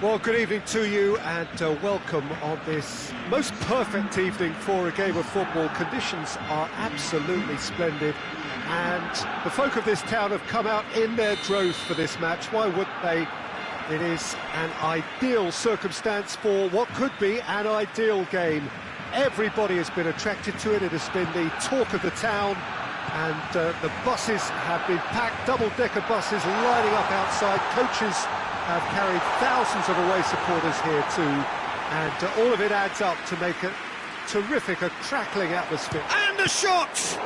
Well, good evening to you and welcome on this most perfect evening for a game of football. Conditions are absolutely splendid and the folk of this town have come out in their droves for this match. Why wouldn't they? It is an ideal circumstance for what could be an ideal game. Everybody has been attracted to it. It has been the talk of the town, and the buses have been packed, double-decker buses lining up outside. Coaches have carried thousands of away supporters here too, and all of it adds up to make a terrific, a crackling atmosphere. And the shot!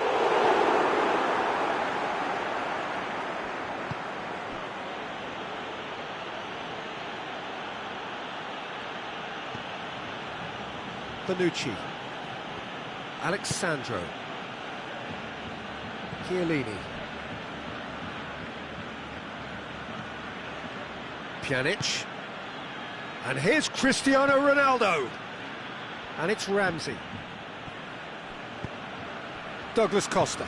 Bonucci, Alexandro, Chiellini, Pjanic, and here's Cristiano Ronaldo, and it's Ramsey, Douglas Costa,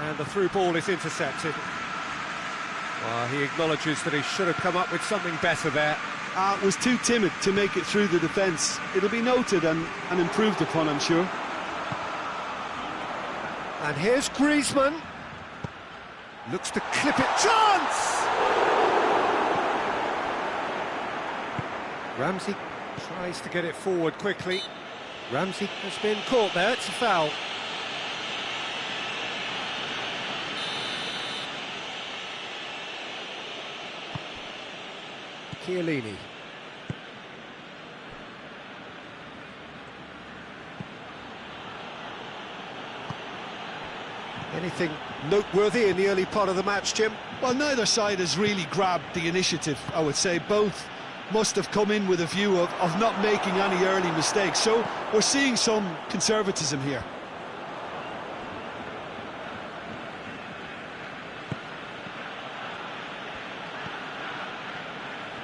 and the through ball is intercepted. Well, he acknowledges that he should have come up with something better there. Was too timid to make it through the defence. It'll be noted and improved upon, I'm sure. And here's Griezmann. Looks to clip it. Chance! Ramsey tries to get it forward quickly. Ramsey has been caught there. It's a foul. Chiellini. Anything noteworthy in the early part of the match, Jim? Well, neither side has really grabbed the initiative, I would say. Both must have come in with a view of not making any early mistakes. So we're seeing some conservatism here.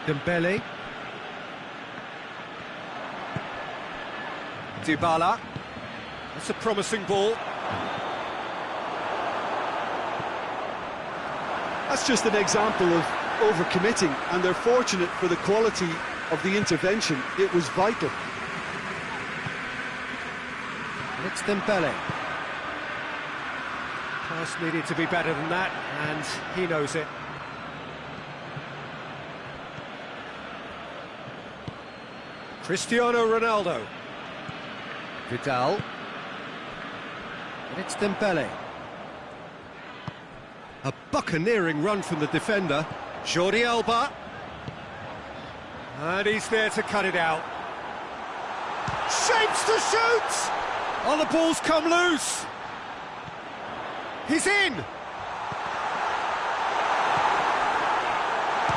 Dembele, Dybala, that's a promising ball. That's just an example of overcommitting, and they're fortunate for the quality of the intervention. It was vital. And it's Dembele. Pass needed to be better than that, and he knows it. Cristiano Ronaldo, Vidal, and it's Dembele. A buccaneering run from the defender, Jordi Alba, and he's there to cut it out. Shapes to shoot! Oh, the ball's come loose. He's in!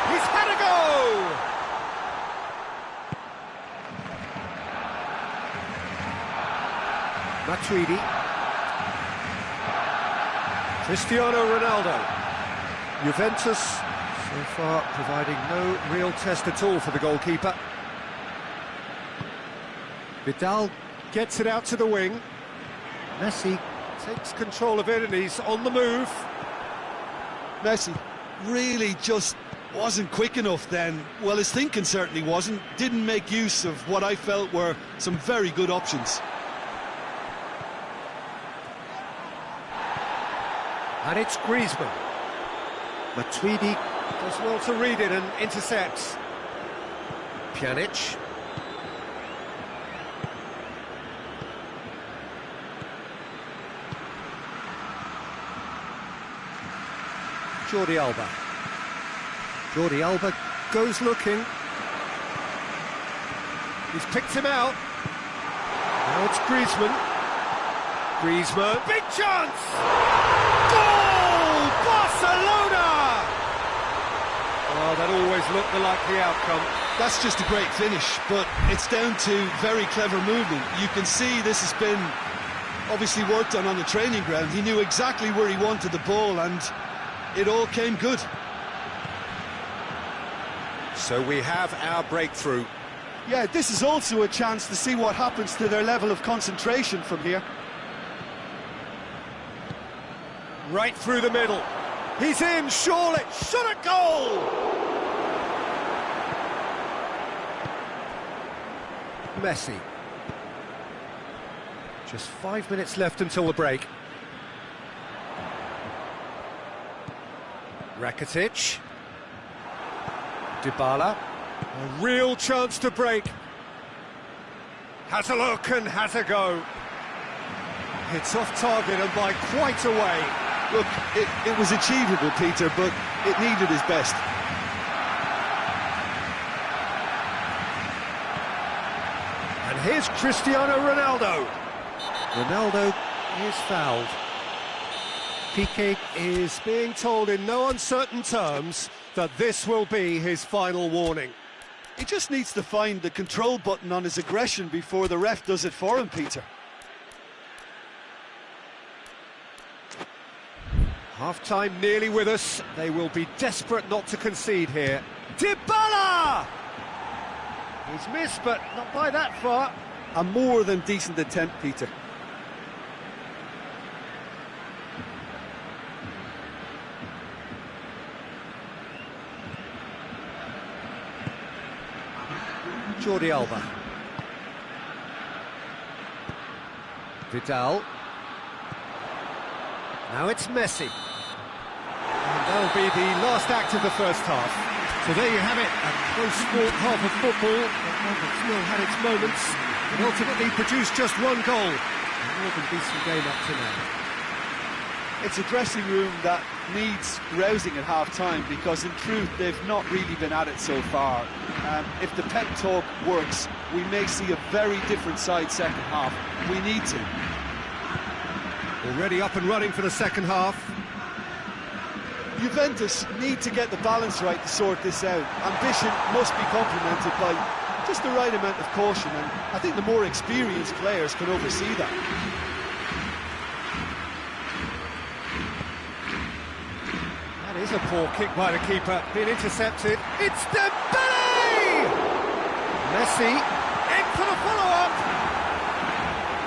He's had a go! Matuidi, Cristiano Ronaldo, Juventus so far providing no real test at all for the goalkeeper. Vidal gets it out to the wing, Messi takes control of it and he's on the move. Messi really just wasn't quick enough then. Well, his thinking certainly wasn't. Didn't make use of what I felt were some very good options. And it's Griezmann. Matuidi does well to read it and intercepts. Pjanic. Jordi Alba. Jordi Alba goes looking. He's picked him out. Now it's Griezmann. Griezmann, big chance! Goal! Barcelona! Well, that always looked the likely outcome. That's just a great finish, but it's down to very clever movement. You can see this has been obviously worked on the training ground. He knew exactly where he wanted the ball, and it all came good. So we have our breakthrough. Yeah, this is also a chance to see what happens to their level of concentration from here. Right through the middle. He's in, surely. Shot a goal! Messi. Just 5 minutes left until the break. Rakitic. Dybala. A real chance to break. Has a look and has a go. It's off target and by quite a way. Look, it was achievable, Peter, but it needed his best. And here's Cristiano Ronaldo. Ronaldo is fouled. Piqué is being told in no uncertain terms that this will be his final warning. He just needs to find the control button on his aggression before the ref does it for him, Peter. Half-time nearly with us. They will be desperate not to concede here. Dybala! He's missed, but not by that far. A more than decent attempt, Peter. Jordi Alba. Vidal. Now it's Messi. And that'll be the last act of the first half. So there you have it, a close-fought half of football. It still had its moments, but ultimately produced just one goal. A more than decent game up to now. It's a dressing room that needs rousing at half-time because, in truth, they've not really been at it so far. If the pep talk works, we may see a very different side second half. We need to. Already up and running for the second half. Juventus need to get the balance right to sort this out. Ambition must be complemented by just the right amount of caution, and I think the more experienced players can oversee that. That is a poor kick by the keeper, being intercepted. It's Dembele! Messi in for the follow-up!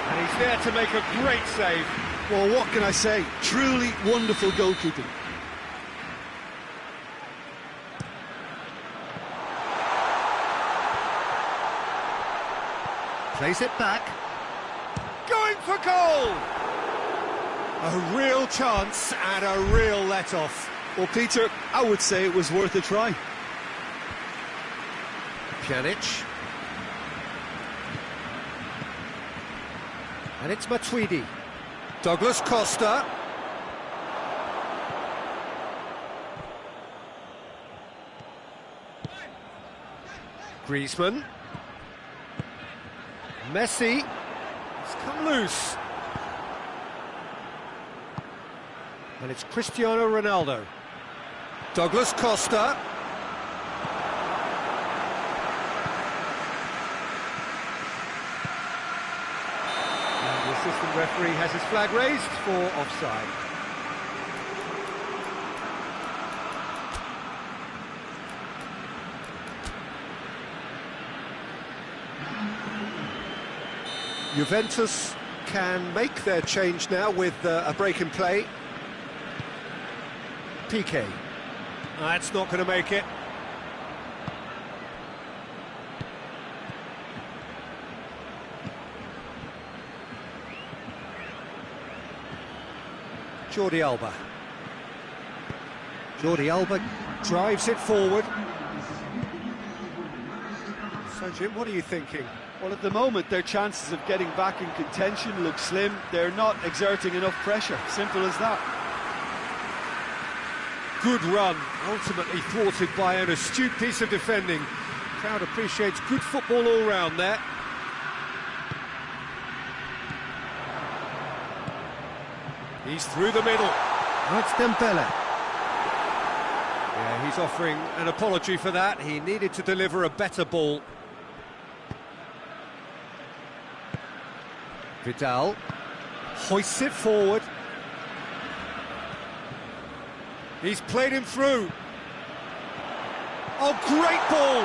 And he's there to make a great save. Well, what can I say? Truly wonderful goalkeeping. Plays it back. Going for goal! A real chance and a real let-off. Well, Peter, I would say it was worth a try. Pjanic. And it's Matuidi. Douglas Costa. Griezmann. Messi. It's come loose. And it's Cristiano Ronaldo. Douglas Costa. And the assistant referee has his flag raised for offside. Juventus can make their change now with a break in play. Piqué. That's not going to make it. Jordi Alba. Jordi Alba drives it forward. So, Jim, what are you thinking? Well, at the moment, their chances of getting back in contention look slim. They're not exerting enough pressure. Simple as that. Good run, ultimately thwarted by an astute piece of defending. Crowd appreciates good football all round there. He's through the middle. That's Dembele. Yeah, he's offering an apology for that. He needed to deliver a better ball. Vidal hoists it forward. He's played him through. Oh, great ball!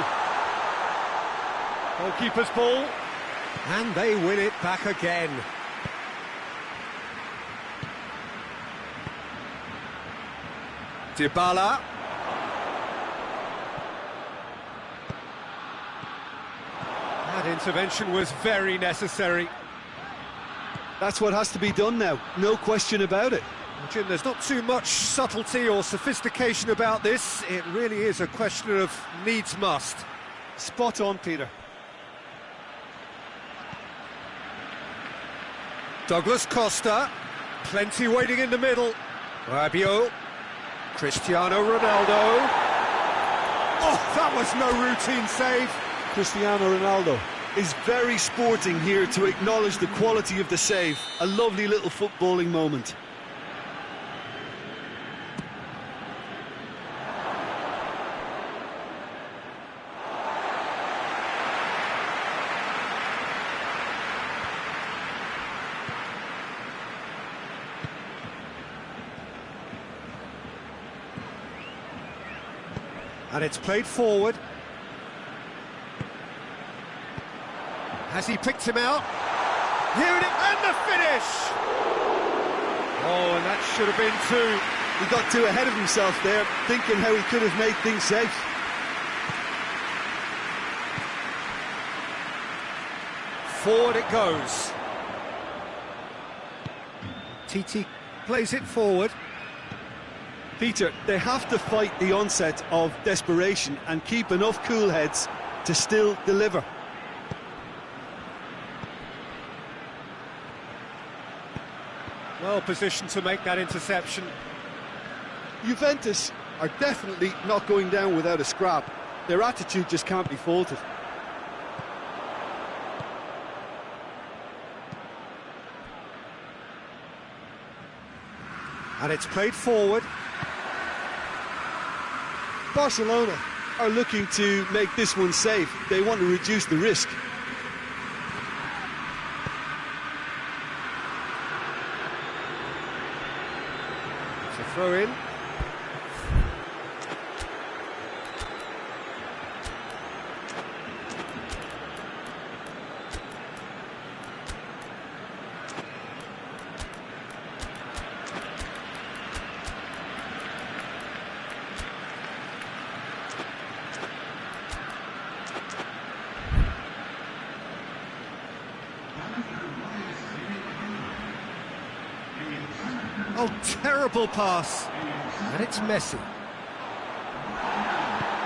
Goalkeeper's ball. And they win it back again. Dybala. That intervention was very necessary. That's what has to be done now, no question about it. Jim, there's not too much subtlety or sophistication about this. It really is a question of needs must. Spot on, Peter. Douglas Costa, plenty waiting in the middle. Rabiot, Cristiano Ronaldo. Oh, that was no routine save. Cristiano Ronaldo is very sporting here to acknowledge the quality of the save. A lovely little footballing moment. And it's played forward. Has he picked him out? Here it is, and the finish! Oh, and that should have been two. He got too ahead of himself there, thinking how he could have made things safe. Forward it goes. Titi plays it forward. Peter, they have to fight the onset of desperation and keep enough cool heads to still deliver. Well positioned to make that interception. Juventus are definitely not going down without a scrap. Their attitude just can't be faulted. And it's played forward. Barcelona are looking to make this one safe. They want to reduce the risk. It's a throw in. Oh, terrible pass. And it's Messi.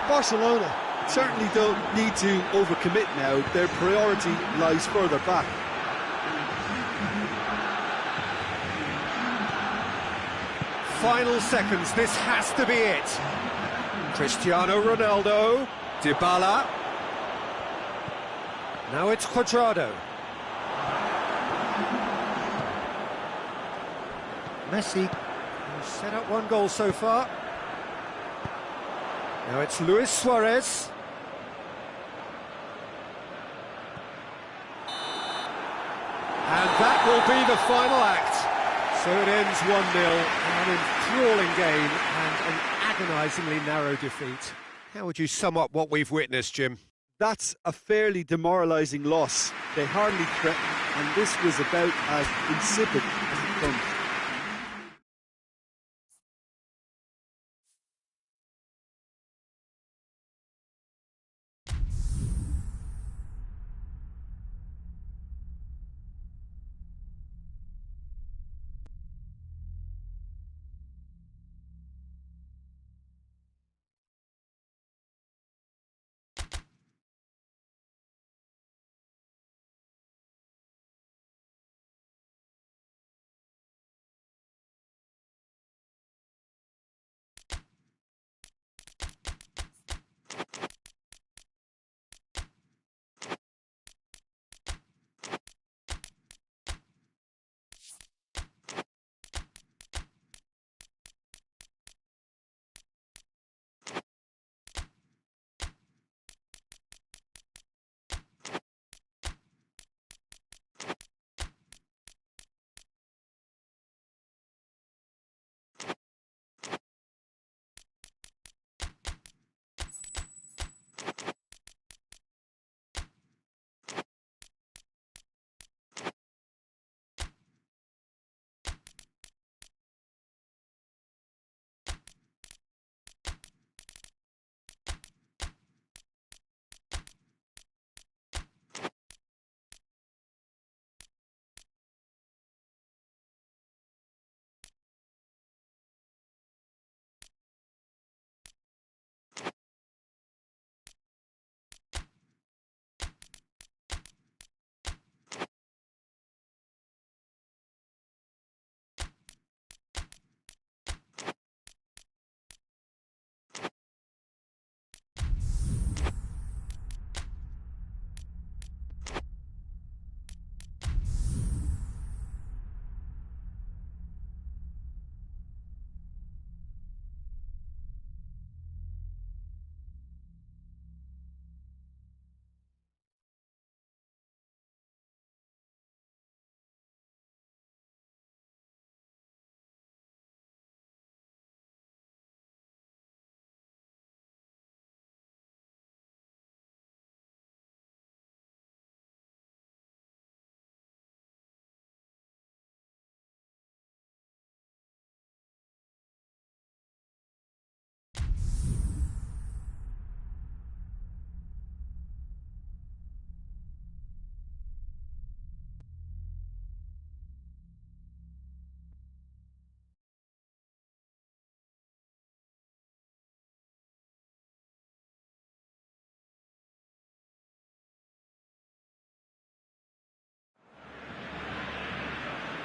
Barcelona certainly don't need to overcommit now. Their priority lies further back. Final seconds, this has to be it. Cristiano Ronaldo, Dybala. Now it's Cuadrado. Messi has set up one goal so far. Now it's Luis Suarez. And that will be the final act. So it ends 1-0, an enthralling game and an agonisingly narrow defeat. How would you sum up what we've witnessed, Jim? That's a fairly demoralising loss. They hardly threatened, and this was about as insipid as it comes.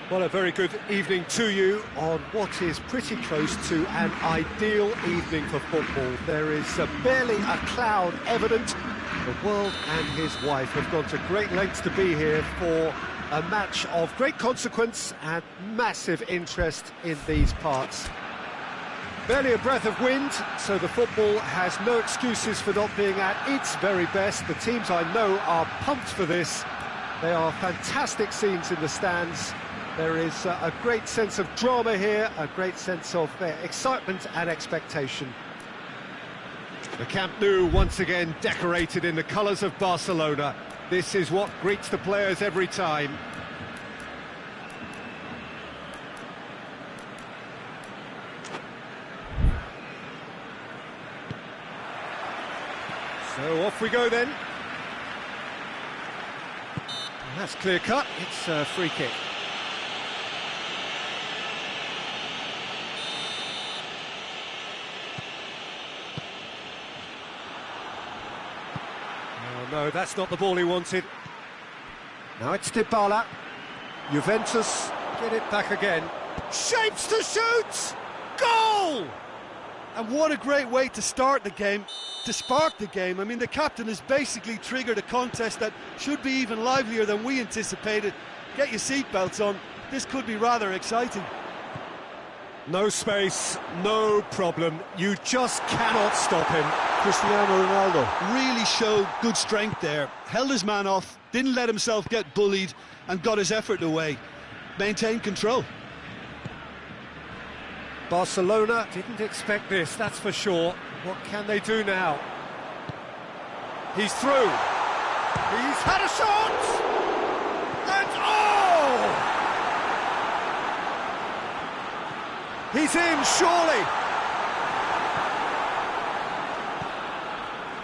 Well, a very good evening to you on what is pretty close to an ideal evening for football. There is barely a cloud evident. The world and his wife have gone to great lengths to be here for a match of great consequence and massive interest in these parts. Barely a breath of wind, so the football has no excuses for not being at its very best. The teams I know are pumped for this. They are fantastic scenes in the stands. There is a great sense of drama here, a great sense of excitement and expectation. The Camp Nou once again decorated in the colours of Barcelona. This is what greets the players every time. So off we go then. That's clear cut, it's a free kick. No, that's not the ball he wanted. Now it's Dybala. Juventus get it back again. Shapes to shoot! Goal! And what a great way to start the game, to spark the game. I mean, the captain has basically triggered a contest that should be even livelier than we anticipated. Get your seatbelts on, this could be rather exciting. No space, no problem. You just cannot stop him. Cristiano Ronaldo really showed good strength there. Held his man off, didn't let himself get bullied, and got his effort away. Maintained control. Barcelona didn't expect this, that's for sure. What can they do now? He's through. He's had a shot! And oh! He's in, surely!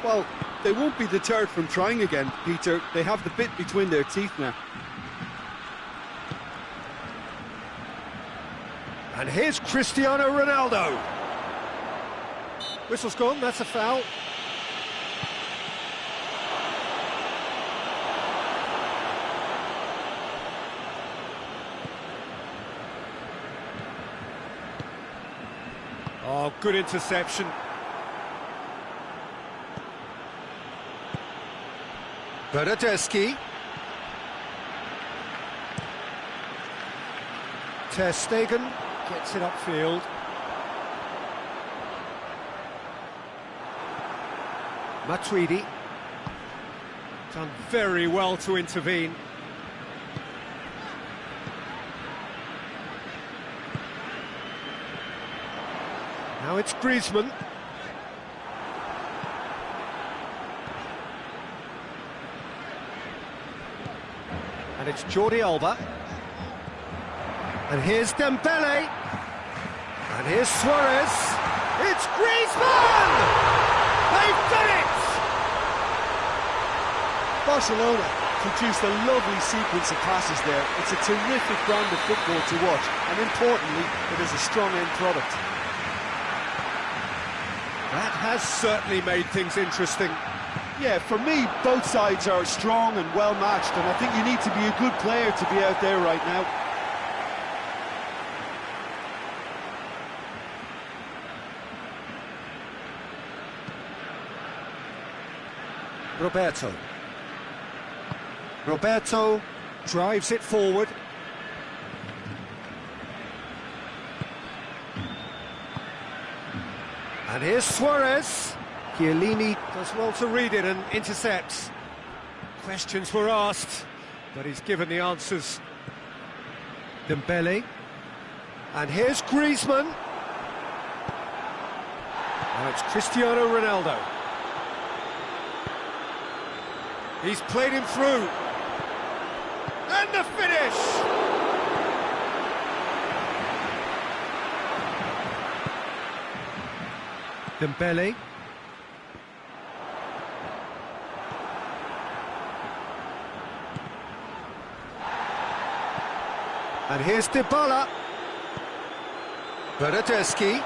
Well, they won't be deterred from trying again, Peter. They have the bit between their teeth now. And here's Cristiano Ronaldo. Whistle's gone, that's a foul. Oh, good interception. Bernardeschi. Ter Stegen gets it upfield. Matuidi. Done very well to intervene. Now it's Griezmann. And it's Jordi Alba. And here's Dembele. And here's Suarez. It's Griezmann! They've done it! Barcelona produced a lovely sequence of passes there. It's a terrific brand of football to watch, and importantly, it is a strong end product. That has certainly made things interesting. Yeah, for me, both sides are strong and well matched, and I think you need to be a good player to be out there right now. Roberto drives it forward. And here's Suarez. Chiellini does well to read it and intercepts. Questions were asked, but he's given the answers. Dembele. And here's Griezmann. Now it's Cristiano Ronaldo. He's played him through. And the finish! Dembele. And here's Dybala. Bernardeschi.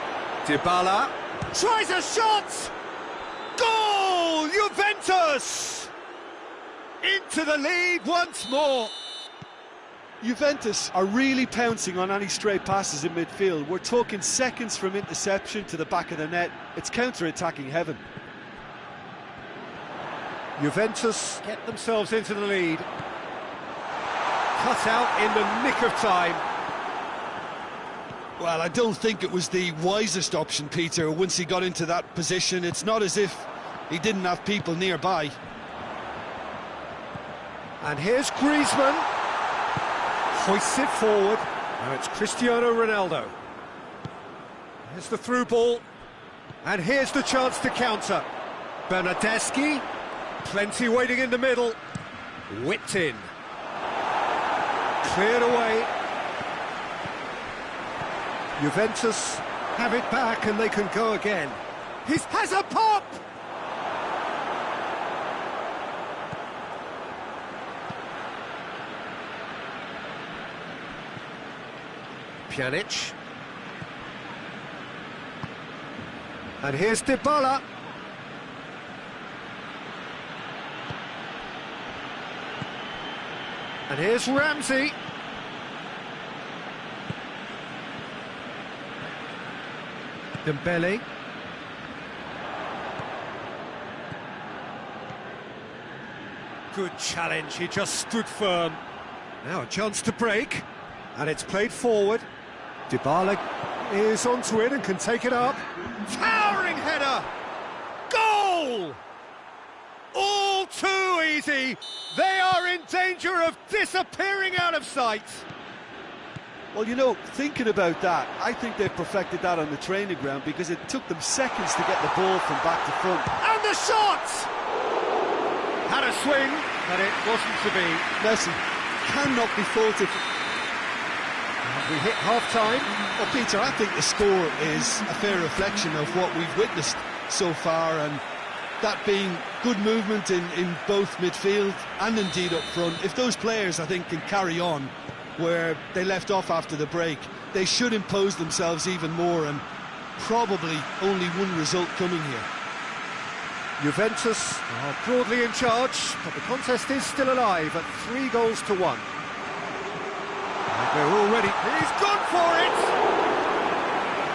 Dybala. Tries a shot! Goal! Juventus! Into the lead once more. Juventus are really pouncing on any stray passes in midfield. We're talking seconds from interception to the back of the net. It's counter-attacking heaven. Juventus get themselves into the lead. Cut out in the nick of time. Well, I don't think it was the wisest option, Peter, once he got into that position. It's not as if he didn't have people nearby. And here's Griezmann. Hoists it forward. Now it's Cristiano Ronaldo. Here's the through ball. And here's the chance to counter. Bernardeschi. Plenty waiting in the middle. Whipped in. Cleared away. Juventus have it back and they can go again. He has a pop! Pjanic. And here's Dybala. And here's Ramsey. Dembele. Good challenge, he just stood firm. Now a chance to break. And it's played forward. Dybala is onto it and can take it up. Towering header! Goal! All too easy. They are in danger of disappearing out of sight. Well, you know, thinking about that, I think they've perfected that on the training ground because it took them seconds to get the ball from back to front. And the shot! Had a swing, but it wasn't to be. Messi cannot be faulted. We hit half-time. Well, Peter, I think the score is a fair reflection of what we've witnessed so far, and that being good movement in both midfield and indeed up front. If those players, I think, can carry on where they left off after the break, they should impose themselves even more, and probably only one result coming here. Juventus are broadly in charge, but the contest is still alive at 3-1. And they're already... He's gone for it!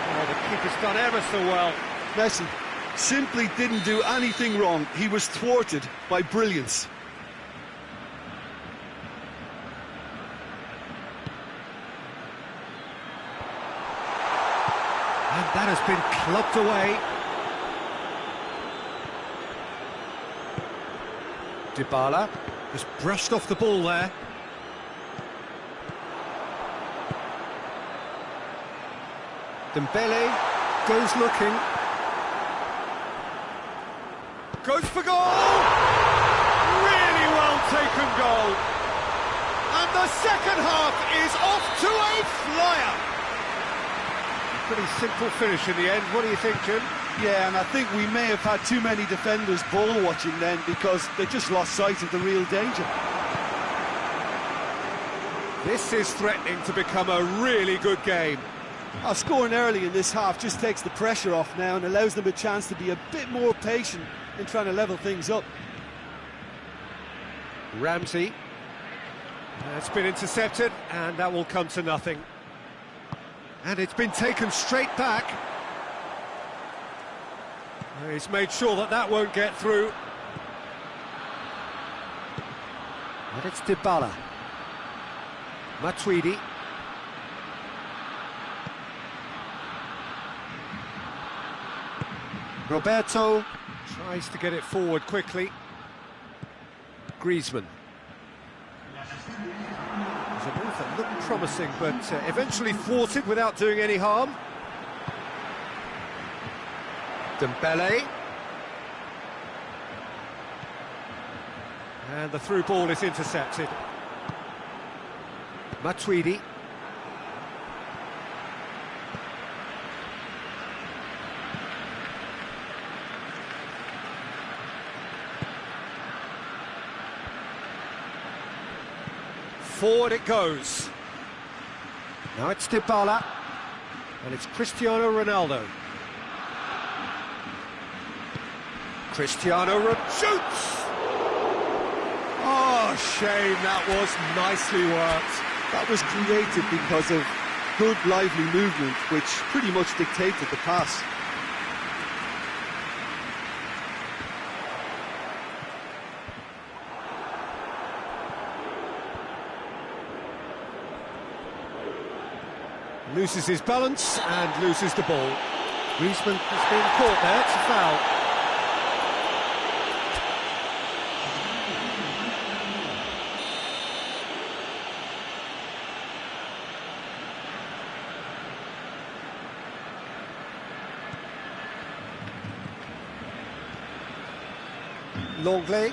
Oh, the keeper's done ever so well. Messi simply didn't do anything wrong. He was thwarted by brilliance. And that has been clubbed away. Dybala has brushed off the ball there. Dembele goes looking. Goes for goal! Really well taken goal. And the second half is off to a flyer. Pretty simple finish in the end. What do you think, Jim? Yeah, and I think we may have had too many defenders ball watching then because they just lost sight of the real danger. This is threatening to become a really good game. Scoring early in this half just takes the pressure off now and allows them a chance to be a bit more patient in trying to level things up. Ramsey. It's been intercepted, and that will come to nothing. And it's been taken straight back. He's made sure that that won't get through. And it's Dybala. Matuidi. Roberto tries to get it forward quickly. Griezmann. There's a move that looked promising, but eventually thwarted without doing any harm. Dembele. And the through ball is intercepted. Matuidi. Forward it goes. Now it's Dybala. And it's Cristiano Ronaldo. Cristiano shoots! Oh, shame, that was nicely worked. That was created because of good, lively movement, which pretty much dictated the pass. Loses his balance and loses the ball. Griezmann has been caught there, it's a foul. Longley.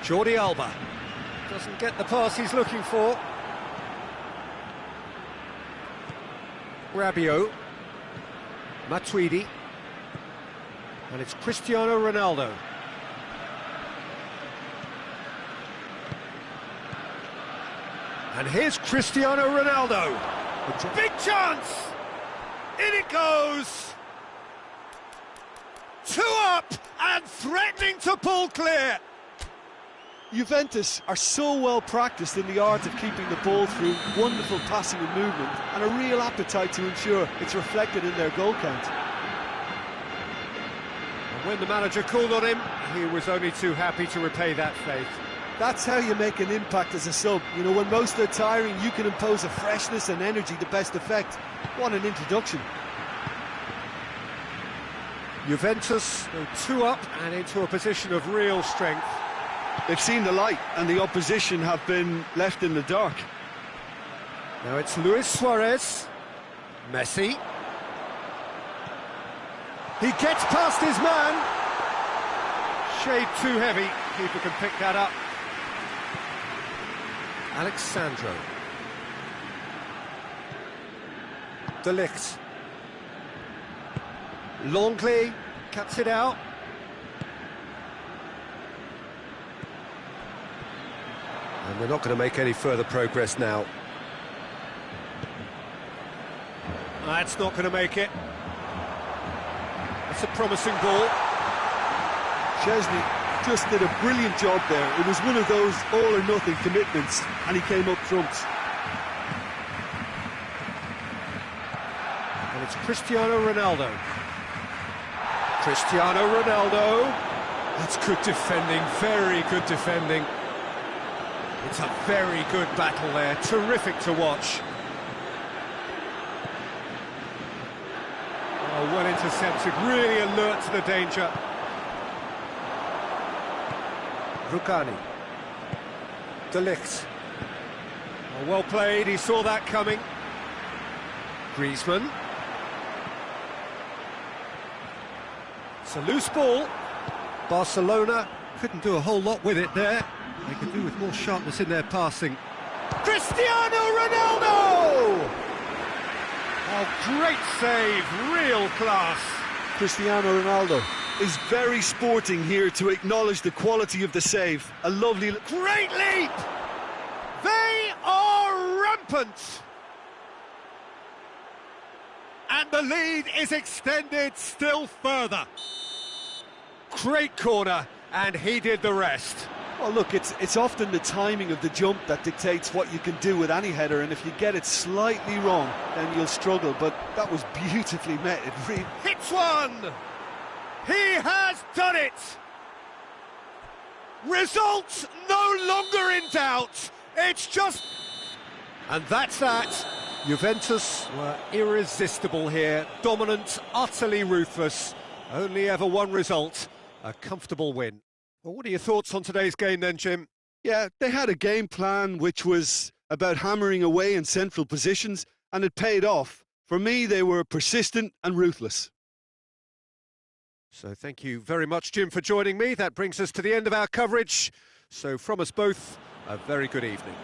Jordi Alba. Doesn't get the pass he's looking for. Rabiot. Matuidi. And it's Cristiano Ronaldo. And here's Cristiano Ronaldo. Big chance! In it goes! 2 up and threatening to pull clear. Juventus are so well practiced in the art of keeping the ball through wonderful passing and movement, and a real appetite to ensure it's reflected in their goal count. And when the manager called on him, he was only too happy to repay that faith. That's how you make an impact as a sub. You know, when most are tiring, you can impose a freshness and energy to best effect. What an introduction. Juventus go 2 up and into a position of real strength. They've seen the light and the opposition have been left in the dark. Now it's Luis Suarez. Messi. He gets past his man. Shade too heavy. Keeper can pick that up. Alexandro. De Ligt. Longley cuts it out. And they're not going to make any further progress now. That's not going to make it. It's a promising ball. Chesney just did a brilliant job there. It was one of those all-or-nothing commitments, and he came up trumps. And it's Cristiano Ronaldo. Cristiano Ronaldo. That's good defending, very good defending. It's a very good battle there, terrific to watch. Oh, well intercepted, really alert to the danger. Rugani. De Ligt. Oh, well played, he saw that coming. Griezmann. It's a loose ball. Barcelona couldn't do a whole lot with it there. They could do with more sharpness in their passing. Cristiano Ronaldo! Oh, great save, real class. Cristiano Ronaldo is very sporting here to acknowledge the quality of the save. A lovely... Great leap! They are rampant! And the lead is extended still further. Great corner, and he did the rest. Well, look, it's often the timing of the jump that dictates what you can do with any header, and if you get it slightly wrong, then you'll struggle, but that was beautifully met. It really... Hits one! He has done it! Results no longer in doubt. It's just... And that's that. Juventus were irresistible here. Dominant, utterly ruthless. Only ever one result. A comfortable win. Well, what are your thoughts on today's game then, Jim? Yeah, they had a game plan which was about hammering away in central positions, and it paid off. For me, they were persistent and ruthless. So thank you very much, Jim, for joining me. That brings us to the end of our coverage. So from us both, a very good evening.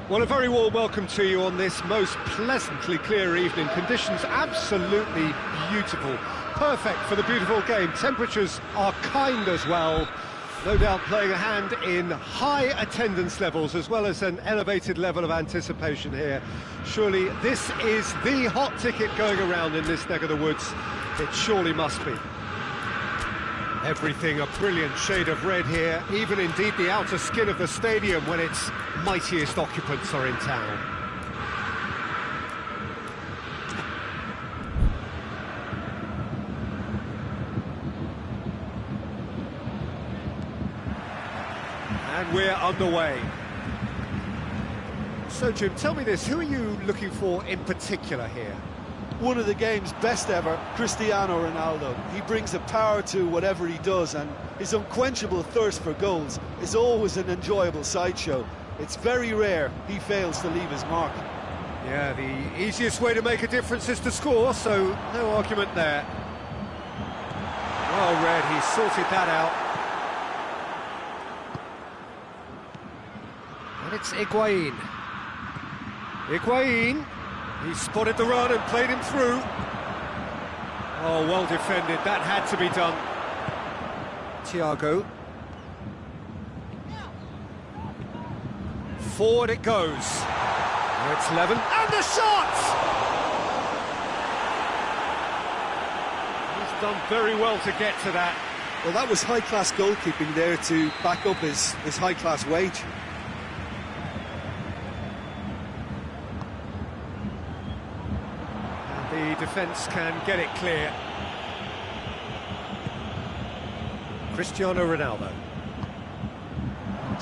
Well, a very warm welcome to you on this most pleasantly clear evening. Conditions absolutely beautiful. Perfect for the beautiful game. Temperatures are kind as well. No doubt playing a hand in high attendance levels as well as an elevated level of anticipation here. Surely this is the hot ticket going around in this neck of the woods. It surely must be. Everything a brilliant shade of red here, even indeed the outer skin of the stadium when its mightiest occupants are in town. And we're underway. So Jim, tell me this, who are you looking for in particular here? One of the game's best ever, Cristiano Ronaldo. He brings a power to whatever he does, and his unquenchable thirst for goals is always an enjoyable sideshow. It's very rare he fails to leave his mark. Yeah, the easiest way to make a difference is to score, so no argument there. Well read, he sorted that out. And it's Higuain. Higuain. He spotted the run and played him through. Oh, well defended. That had to be done. Thiago. Forward it goes. Now it's Levin. And the shot! He's done very well to get to that. Well, that was high-class goalkeeping there to back up his high-class wage. The defence can get it clear. Cristiano Ronaldo.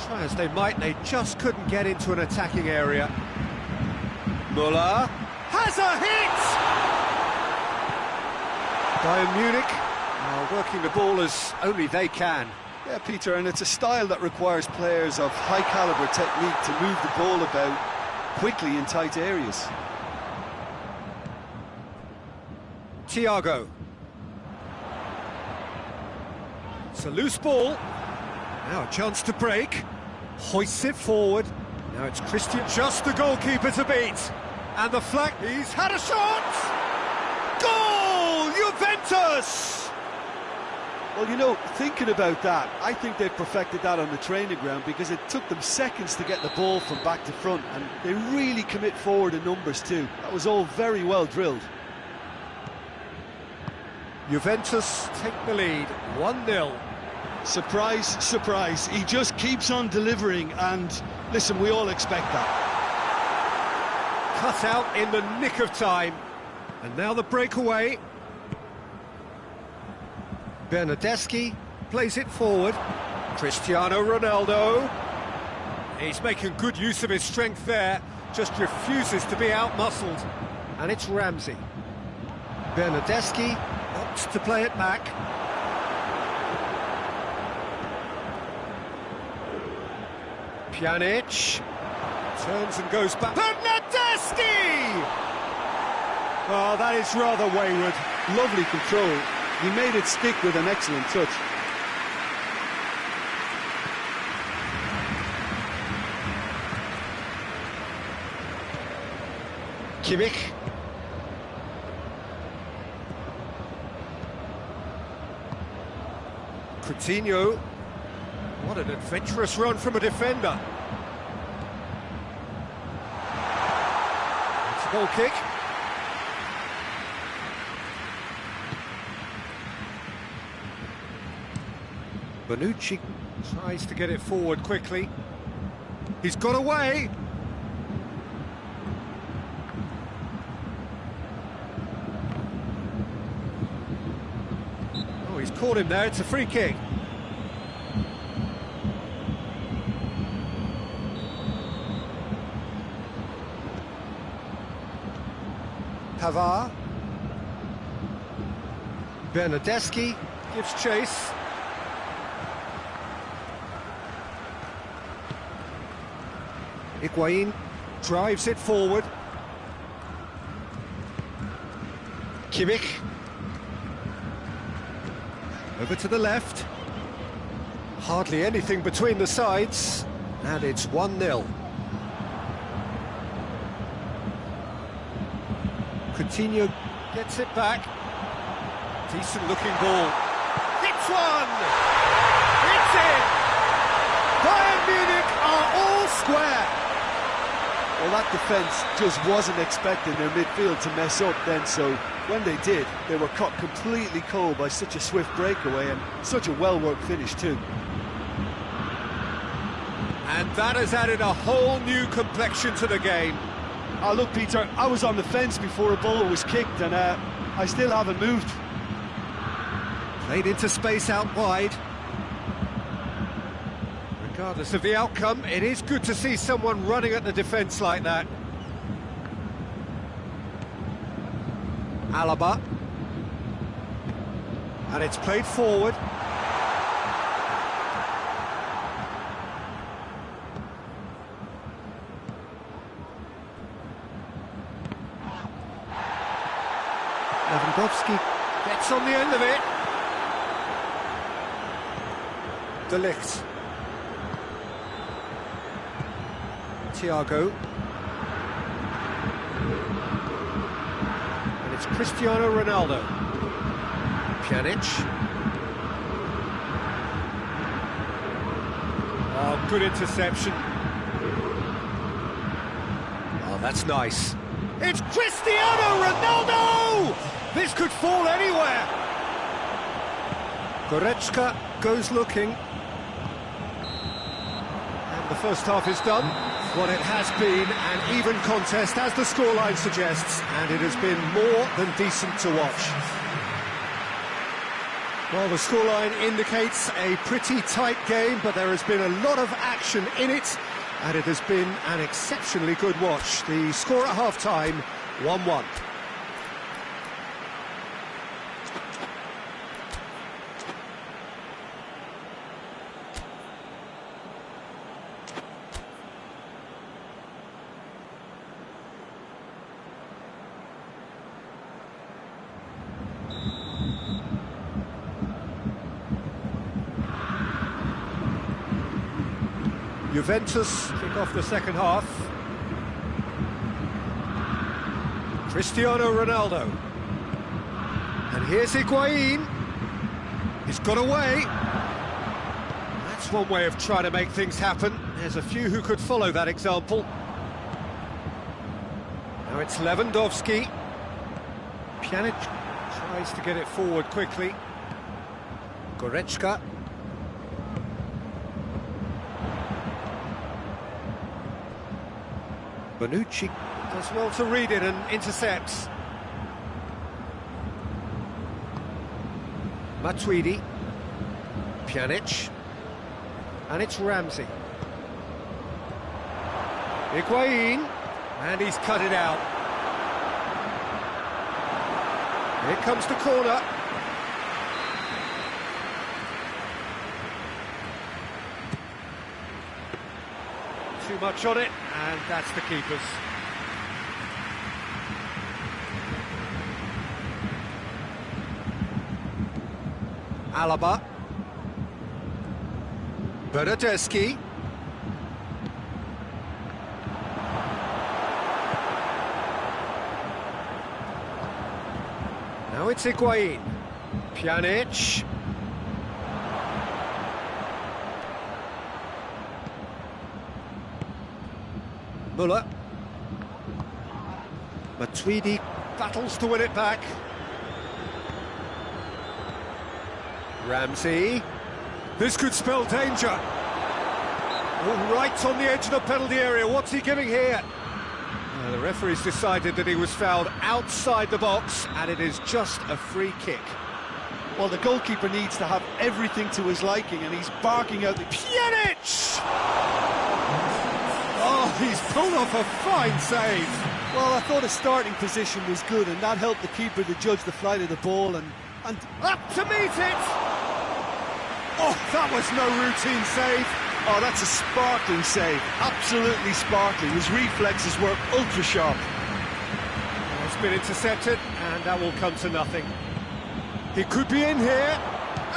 Try as they might, they just couldn't get into an attacking area. Muller has a hit! Bayern Munich are working the ball as only they can. Yeah, Peter, and it's a style that requires players of high-caliber technique to move the ball about quickly in tight areas. Thiago. It's a loose ball. Now a chance to break. Hoists it forward. Now it's Christian. Just the goalkeeper to beat. And the flag. He's had a shot! Goal! Juventus! Well, you know, thinking about that, I think they perfected that on the training ground because it took them seconds to get the ball from back to front, and they really commit forward in numbers too. That was all very well drilled. Juventus take the lead, 1-0. Surprise, surprise, he just keeps on delivering, and listen, we all expect that. Cut out in the nick of time. And now the breakaway. Bernardeschi plays it forward. Cristiano Ronaldo. He's making good use of his strength there, just refuses to be out-muscled. And it's Ramsey. Bernardeschi opts to play it back. Pjanic turns and goes back. Bernardeschi! Oh, that is rather wayward. Lovely control. He made it stick with an excellent touch. Kimmich. Coutinho. What an adventurous run from a defender. It's a goal kick. Bonucci tries to get it forward quickly. He's got away. Oh, he's caught him there. It's a free kick. Pavard. Bernardeschi gives chase. Higuain drives it forward. Kimmich. Over to the left. Hardly anything between the sides. And it's 1-0. Coutinho gets it back. Decent looking ball. Hits one! It's in! Bayern Munich are all square! Well, that defence just wasn't expecting their midfield to mess up then, so when they did, they were caught completely cold by such a swift breakaway and such a well-worked finish too. And that has added a whole new complexion to the game. Oh, look, Peter, I was on the fence before a ball was kicked, and I still haven't moved. Played into space out wide. Regardless of the outcome, it is good to see someone running at the defence like that. Alaba. And it's played forward. Lewandowski gets on the end of it. De Ligt. Thiago. And it's Cristiano Ronaldo. Pjanic. Oh, good interception. Oh, that's nice. It's Cristiano Ronaldo! This could fall anywhere. Goretzka goes looking. And the first half is done. What it has been an even contest, as the scoreline suggests, and it has been more than decent to watch. Well, the scoreline indicates a pretty tight game, but there has been a lot of action in it, and it has been an exceptionally good watch. The score at half-time, 1-1. Juventus kick off the second half. Cristiano Ronaldo. And here's Higuain. He's got away. That's one way of trying to make things happen. There's a few who could follow that example. Now it's Lewandowski. Pjanic tries to get it forward quickly. Goretzka. Bonucci does well to read it and intercepts. Matuidi. Pjanic. And it's Ramsey. Higuain. And he's cut it out. Here comes the corner. Too much on it, and that's the keeper's. Alaba. Bernardeschi. Now it's Higuain. Pjanic. Muller. Matuidi battles to win it back. Ramsey. This could spell danger. Oh, right on the edge of the penalty area. What's he giving here? The referee's decided that he was fouled outside the box, and it is just a free kick. Well, the goalkeeper needs to have everything to his liking, and he's barking out the... Pjanic! Oh, he's pulled off a fine save. Well, I thought his starting position was good, and that helped the keeper to judge the flight of the ball, and up to meet it! Oh, that was no routine save. Oh, that's a sparkling save. Absolutely sparkling. His reflexes were ultra-sharp. It's been intercepted, and that will come to nothing. He could be in here,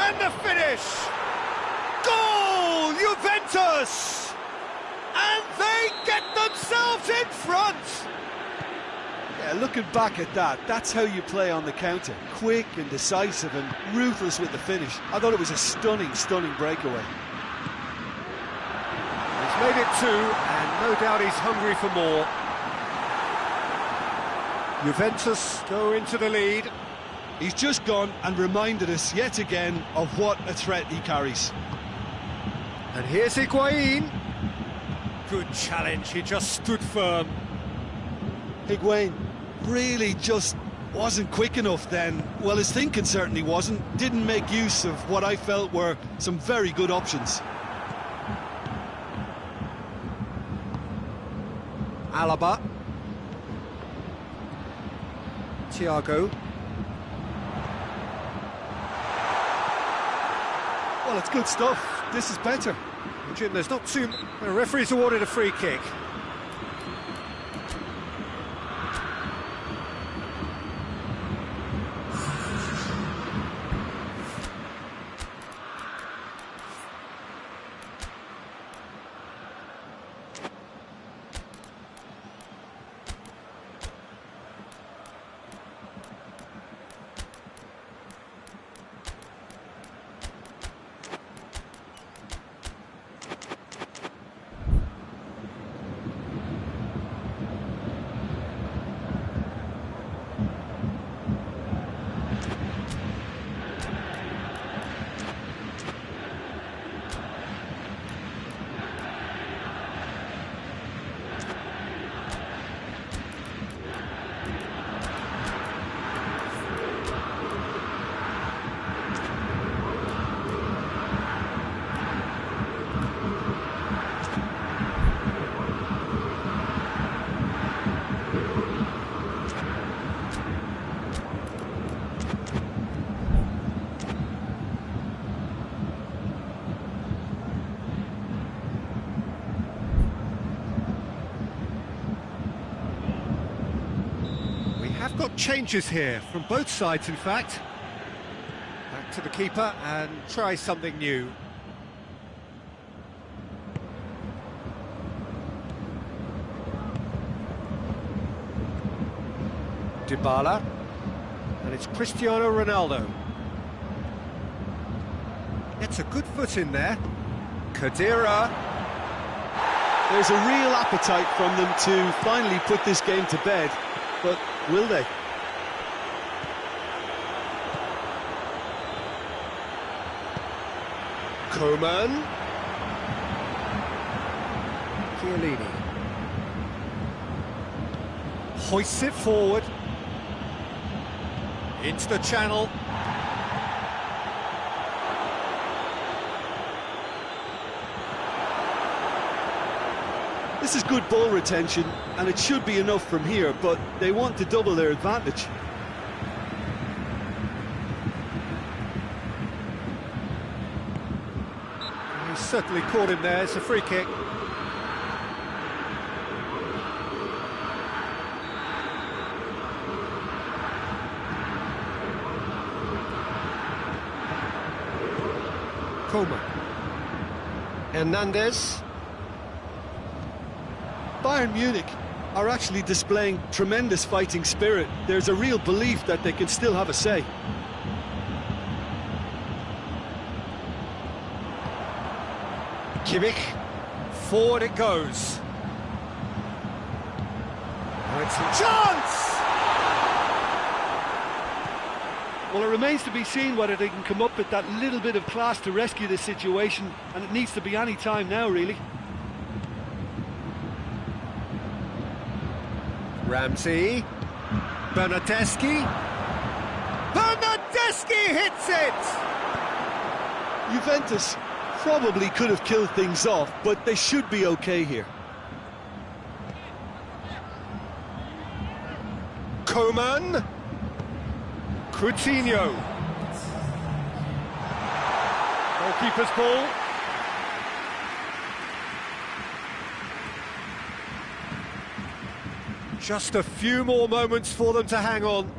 and the finish! Goal, Juventus! And they get themselves in front! Yeah, looking back at that, that's how you play on the counter. Quick and decisive and ruthless with the finish. I thought it was a stunning, stunning breakaway. He's made it 2, and no doubt he's hungry for more. Juventus go into the lead. He's just gone and reminded us yet again of what a threat he carries. And here's Higuain. Good challenge, he just stood firm. Higuain really just wasn't quick enough then. Well, his thinking certainly wasn't. Didn't make use of what I felt were some very good options. Alaba. Thiago. Well, it's good stuff. This is better. Jim, there's not too... The referee's awarded a free kick. Got changes here from both sides, in fact. Back to the keeper and try something new. Dybala, and it's Cristiano Ronaldo. Gets a good foot in there. Khedira. There's a real appetite from them to finally put this game to bed, but will they? Coman. Chiellini. Hoists it forward. Into the channel. This is good ball retention, and it should be enough from here, but they want to double their advantage. He's certainly caught him there. It's a free kick. Coman. Hernandez. Bayern Munich are actually displaying tremendous fighting spirit. There's a real belief that they can still have a say. Kimmich, forward it goes. Oh, it's a chance! Well, it remains to be seen whether they can come up with that little bit of class to rescue this situation, and it needs to be any time now, really. Ramsey, Bernardeschi. Bernardeschi hits it! Juventus probably could have killed things off, but they should be okay here. Coman. Coutinho. Goalkeeper's ball. Just a few more moments for them to hang on.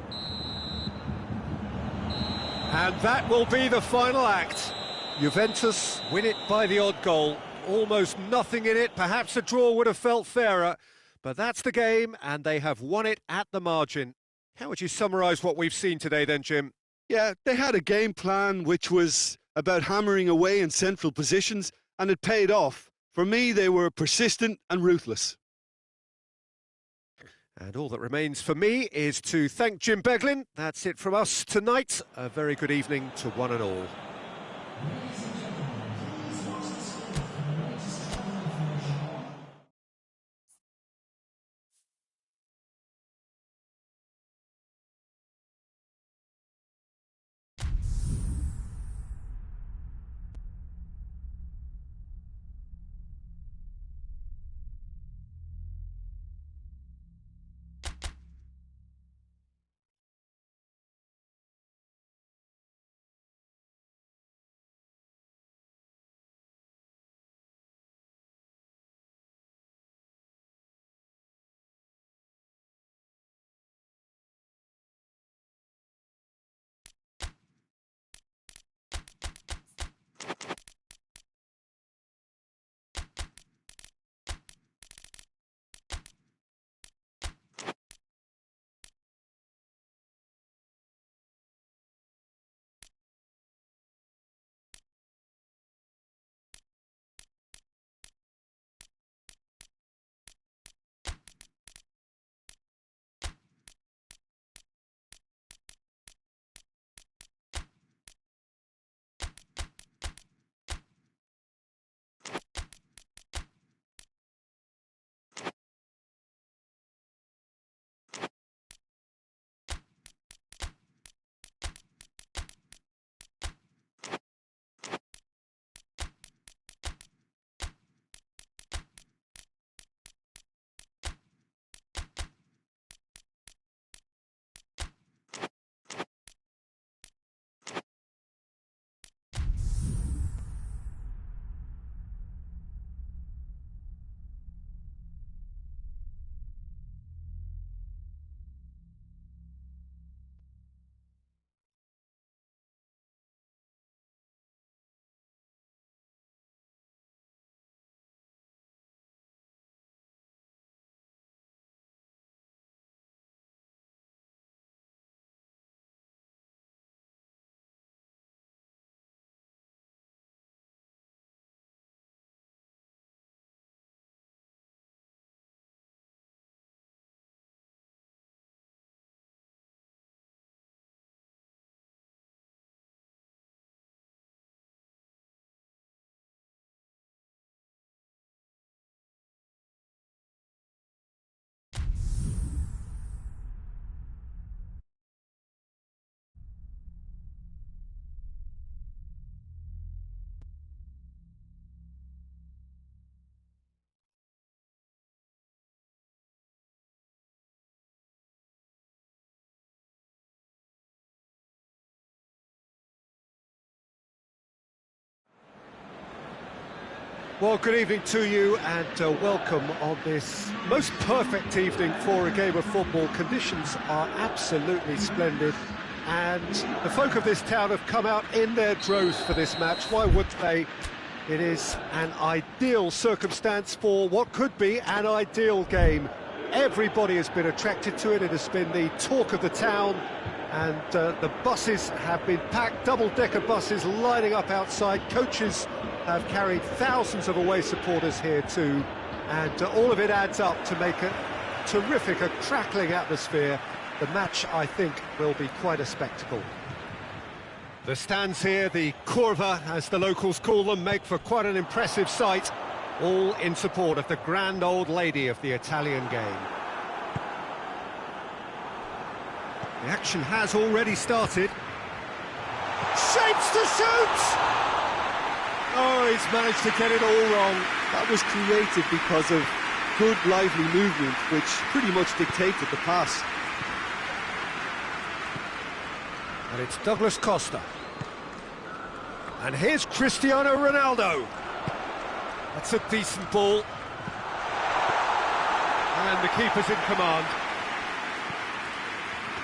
And that will be the final act. Juventus win it by the odd goal. Almost nothing in it. Perhaps a draw would have felt fairer. But that's the game, and they have won it at the margin. How would you summarise what we've seen today then, Jim? Yeah, they had a game plan which was about hammering away in central positions, and it paid off. For me, they were persistent and ruthless. And all that remains for me is to thank Jim Beglin. That's it from us tonight. A very good evening to one and all. Well, good evening to you and welcome on this most perfect evening for a game of football. Conditions are absolutely splendid and the folk of this town have come out in their droves for this match. Why wouldn't they? It is an ideal circumstance for what could be an ideal game. Everybody has been attracted to it. It has been the talk of the town and the buses have been packed, double-decker buses lining up outside. Coaches have carried thousands of away supporters here too, and all of it adds up to make a terrific, a crackling atmosphere. The match, I think, will be quite a spectacle. The stands here, the curva, as the locals call them, make for quite an impressive sight, all in support of the grand old lady of the Italian game. The action has already started. Shapes to shoot! Oh, he's managed to get it all wrong. That was creative because of good, lively movement, which pretty much dictated the pass. And it's Douglas Costa. And here's Cristiano Ronaldo. That's a decent ball. And the keeper's in command.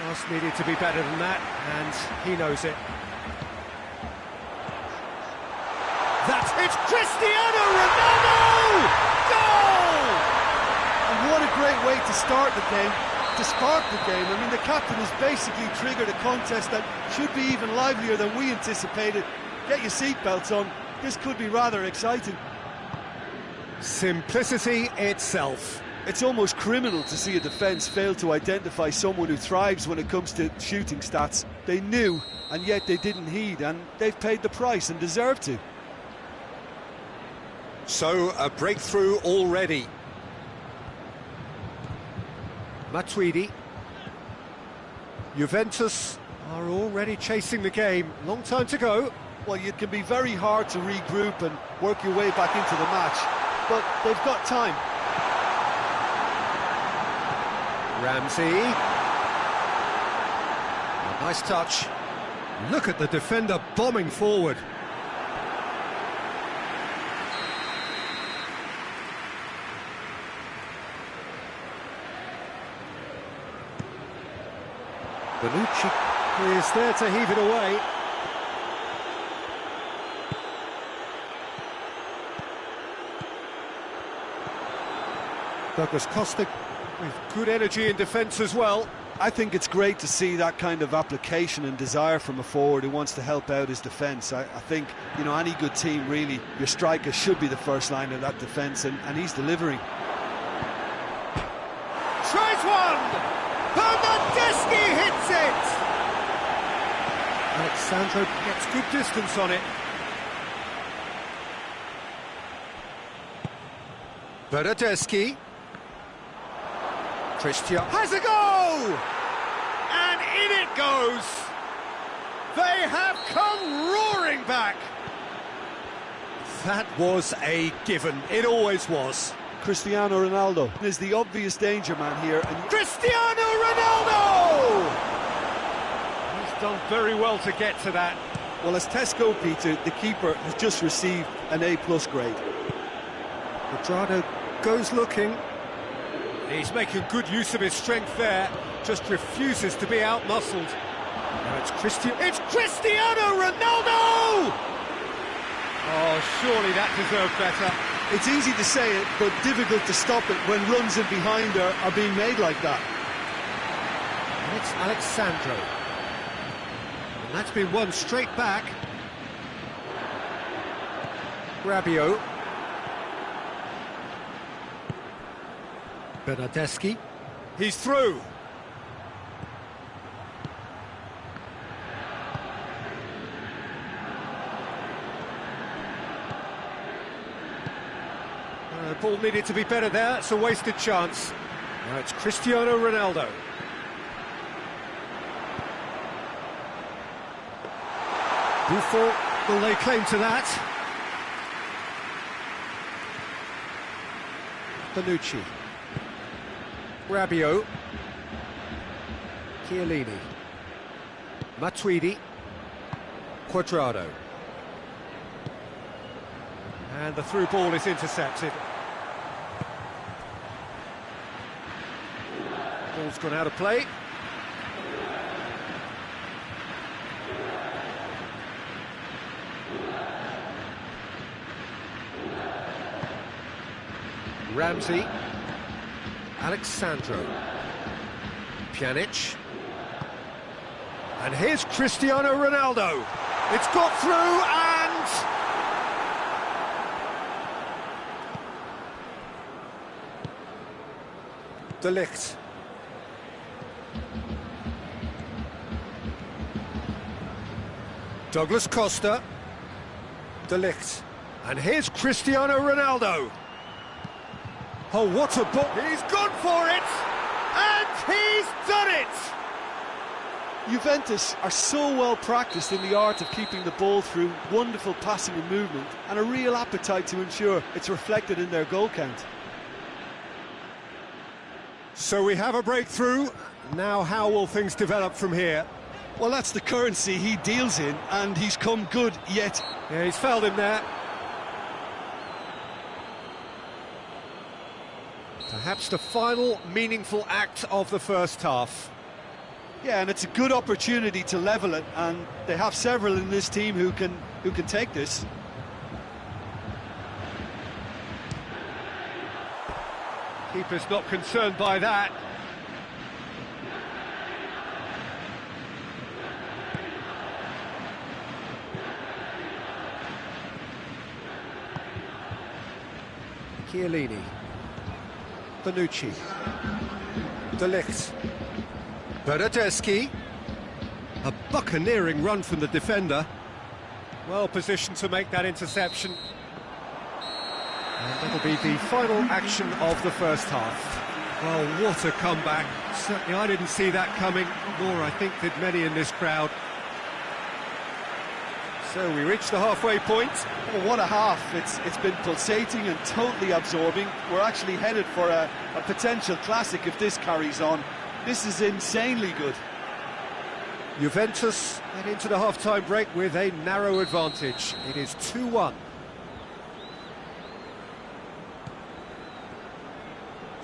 Pass needed to be better than that, and he knows it. It's Cristiano Ronaldo! Goal! And what a great way to start the game, to spark the game. I mean, the captain has basically triggered a contest that should be even livelier than we anticipated. Get your seatbelts on, this could be rather exciting. Simplicity itself. It's almost criminal to see a defence fail to identify someone who thrives when it comes to shooting stats. They knew, and yet they didn't heed, and they've paid the price and deserve to. So, a breakthrough already. Matuidi. Juventus are already chasing the game. Long time to go. Well, it can be very hard to regroup and work your way back into the match, but they've got time. Ramsey. A nice touch. Look at the defender bombing forward. Bonucci is there to heave it away. Douglas Costa with good energy in defence as well. I think it's great to see that kind of application and desire from a forward who wants to help out his defence. I think, you know, any good team, really, your striker should be the first line of that defence, and he's delivering. Tries one! Bernardeschi hits it! Alexandro gets good distance on it. Bernardeschi. Christian has a go! And in it goes! They have come roaring back! That was a given. It always was. Cristiano Ronaldo is the obvious danger man here. And Cristiano Ronaldo! He's done very well to get to that. Well, as Tesco, Peter, the keeper has just received an A+ grade. Quadrado goes looking. He's making good use of his strength there, just refuses to be out-muscled. Now it's Cristiano Ronaldo! Oh, surely that deserved better. It's easy to say it, but difficult to stop it when runs in behind are being made like that. And it's Alexandro. And that's been won straight back. Rabiot. Bernardeschi. He's through. The ball needed to be better there. It's a wasted chance. Now it's Cristiano Ronaldo. Buffon will lay claim to that. Bonucci. Rabiot. Chiellini. Matuidi. Quadrado. And the through ball is intercepted. Ball's gone out of play. Ramsey. Alexandro. Pjanic. And here's Cristiano Ronaldo. It's got through and... De Ligt. Douglas Costa. De Ligt. And here's Cristiano Ronaldo. Oh, what a ball. He's gone for it! And he's done it! Juventus are so well practiced in the art of keeping the ball through wonderful passing and movement, and a real appetite to ensure it's reflected in their goal count. So we have a breakthrough. Now how will things develop from here? Well, that's the currency he deals in, and he's come good yet. Yeah, he's fouled him there. Perhaps the final meaningful act of the first half. Yeah, and it's a good opportunity to level it, and they have several in this team who can take this. Keeper's not concerned by that. Chiellini, Bonucci, De Ligt, Bernardeschi. A buccaneering run from the defender. Well positioned to make that interception. And that'll be the final action of the first half. Well, what a comeback. Certainly I didn't see that coming, nor I think did many in this crowd. So we reached the halfway point. Oh, what a half. It's been pulsating and totally absorbing. We're actually headed for a potential classic if this carries on. This is insanely good. Juventus head into the half-time break with a narrow advantage. It is 2-1.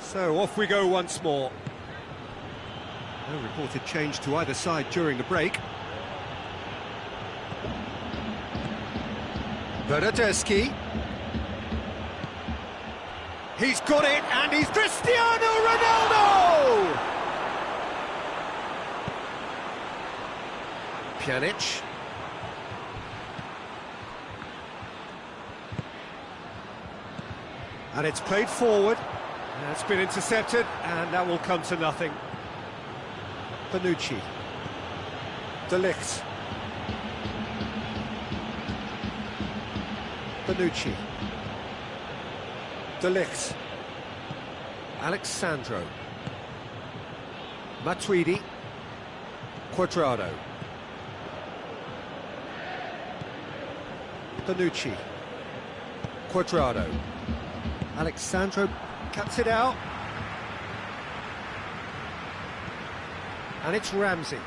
So off we go once more. No reported change to either side during the break. Bernardeschi. He's got it, and he's Cristiano Ronaldo! Pjanic. And it's played forward. That's been intercepted, and that will come to nothing. Bonucci. De Ligt. Bonucci. De Ligt. Alexandro. Matuidi. Quadrado. Bonucci. Quadrado. Alexandro cuts it out. And it's Ramsey.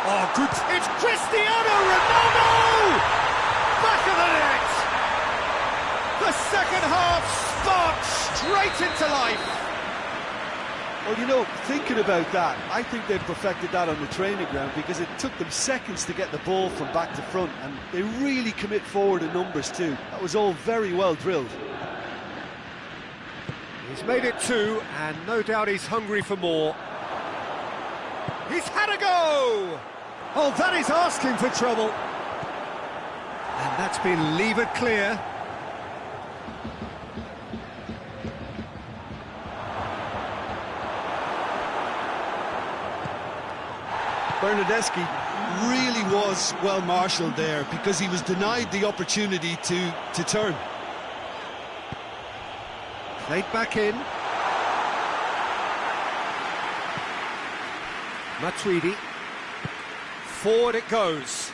Oh, good. It's Cristiano Ronaldo! Back of the net! The second half sparks straight into life. Well, you know, thinking about that, I think they've perfected that on the training ground because it took them seconds to get the ball from back to front, and they really commit forward in numbers too. That was all very well drilled. He's made it 2, and no doubt he's hungry for more. He's had a go! Oh, that is asking for trouble. And that's been levered clear. Bernardeschi really was well marshalled there because he was denied the opportunity to turn. Played back in. Matuidi. Forward it goes.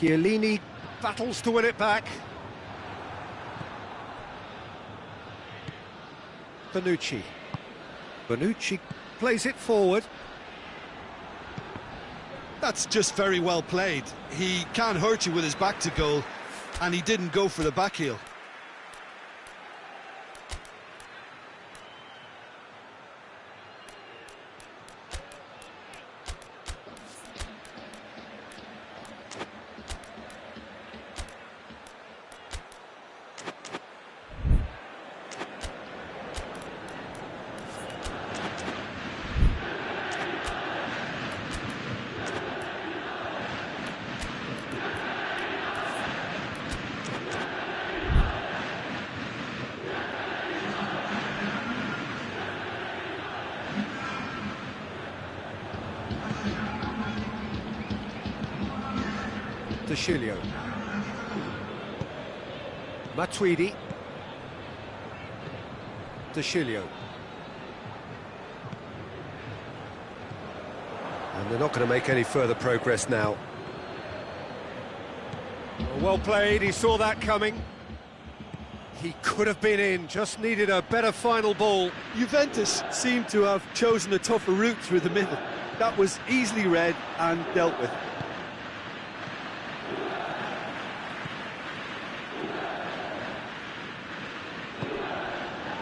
Chiellini battles to win it back. Bonucci. Bonucci plays it forward. That's just very well played. He can't hurt you with his back to goal, and he didn't go for the back heel. Dixuha. Matuidi. Dixuha. And they're not going to make any further progress now. Well played, he saw that coming. He could have been in, just needed a better final ball. Juventus seemed to have chosen a tougher route through the middle. That was easily read and dealt with.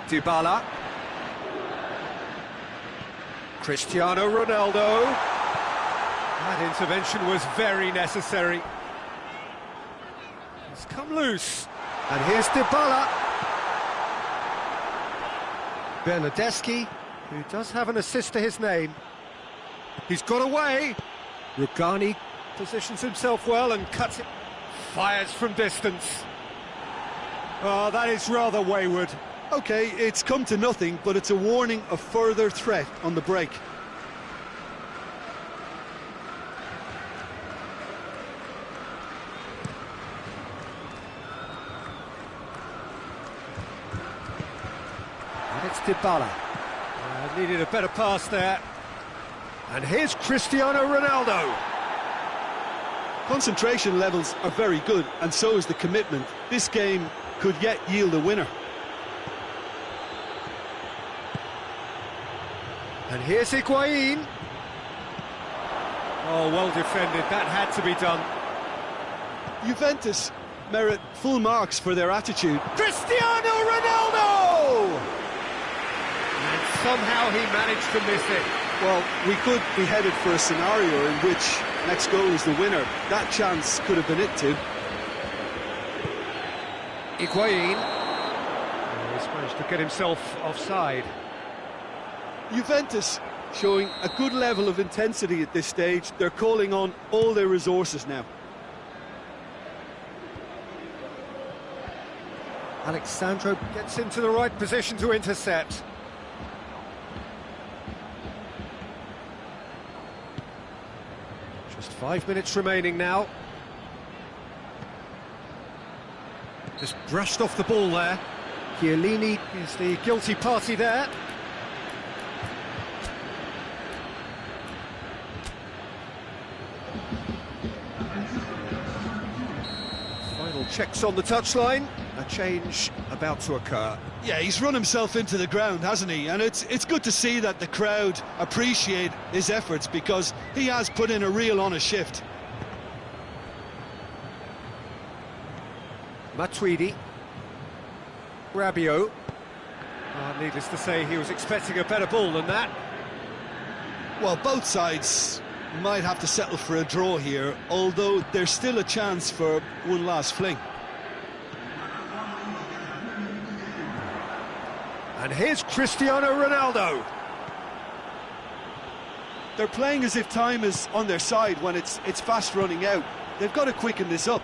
Dybala. Cristiano Ronaldo. That intervention was very necessary. He's come loose. And here's Dybala. Bernardeschi, who does have an assist to his name. He's got away. Rugani positions himself well and cuts it. Fires from distance. Oh, that is rather wayward. OK, it's come to nothing, but it's a warning of further threat on the break. And it's Dybala. Needed a better pass there. And here's Cristiano Ronaldo. Concentration levels are very good, and so is the commitment. This game could yet yield a winner. And here's Higuain. Oh, well defended, that had to be done. Juventus merit full marks for their attitude. Cristiano Ronaldo! And somehow he managed to miss it. Well, we could be headed for a scenario in which next goal is the winner. That chance could have been it too. Higuain. Oh, he's managed to get himself offside. Juventus showing a good level of intensity at this stage. They're calling on all their resources now. Alexandro gets into the right position to intercept. Just 5 minutes remaining now. Just brushed off the ball there. Chiellini is the guilty party there. Final checks on the touchline. A change about to occur. Yeah, he's run himself into the ground, hasn't he? And it's good to see that the crowd appreciate his efforts, because he has put in a real honest shift. Matuidi. Rabiot. Needless to say, he was expecting a better ball than that. Well, both sides might have to settle for a draw here, although there's still a chance for one last fling. And here's Cristiano Ronaldo. They're playing as if time is on their side when it's fast running out. They've got to quicken this up.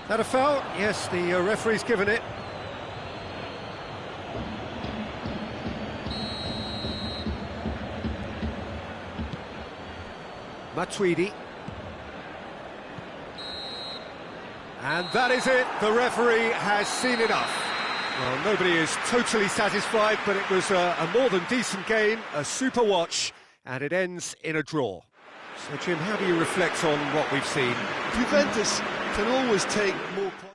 That a foul? Yes, the referee's given it. Matuidi. And that is it. The referee has seen enough. Well, nobody is totally satisfied, but it was a more than decent game, a super watch, and it ends in a draw. So, Jim, how do you reflect on what we've seen? Juventus can always take more points.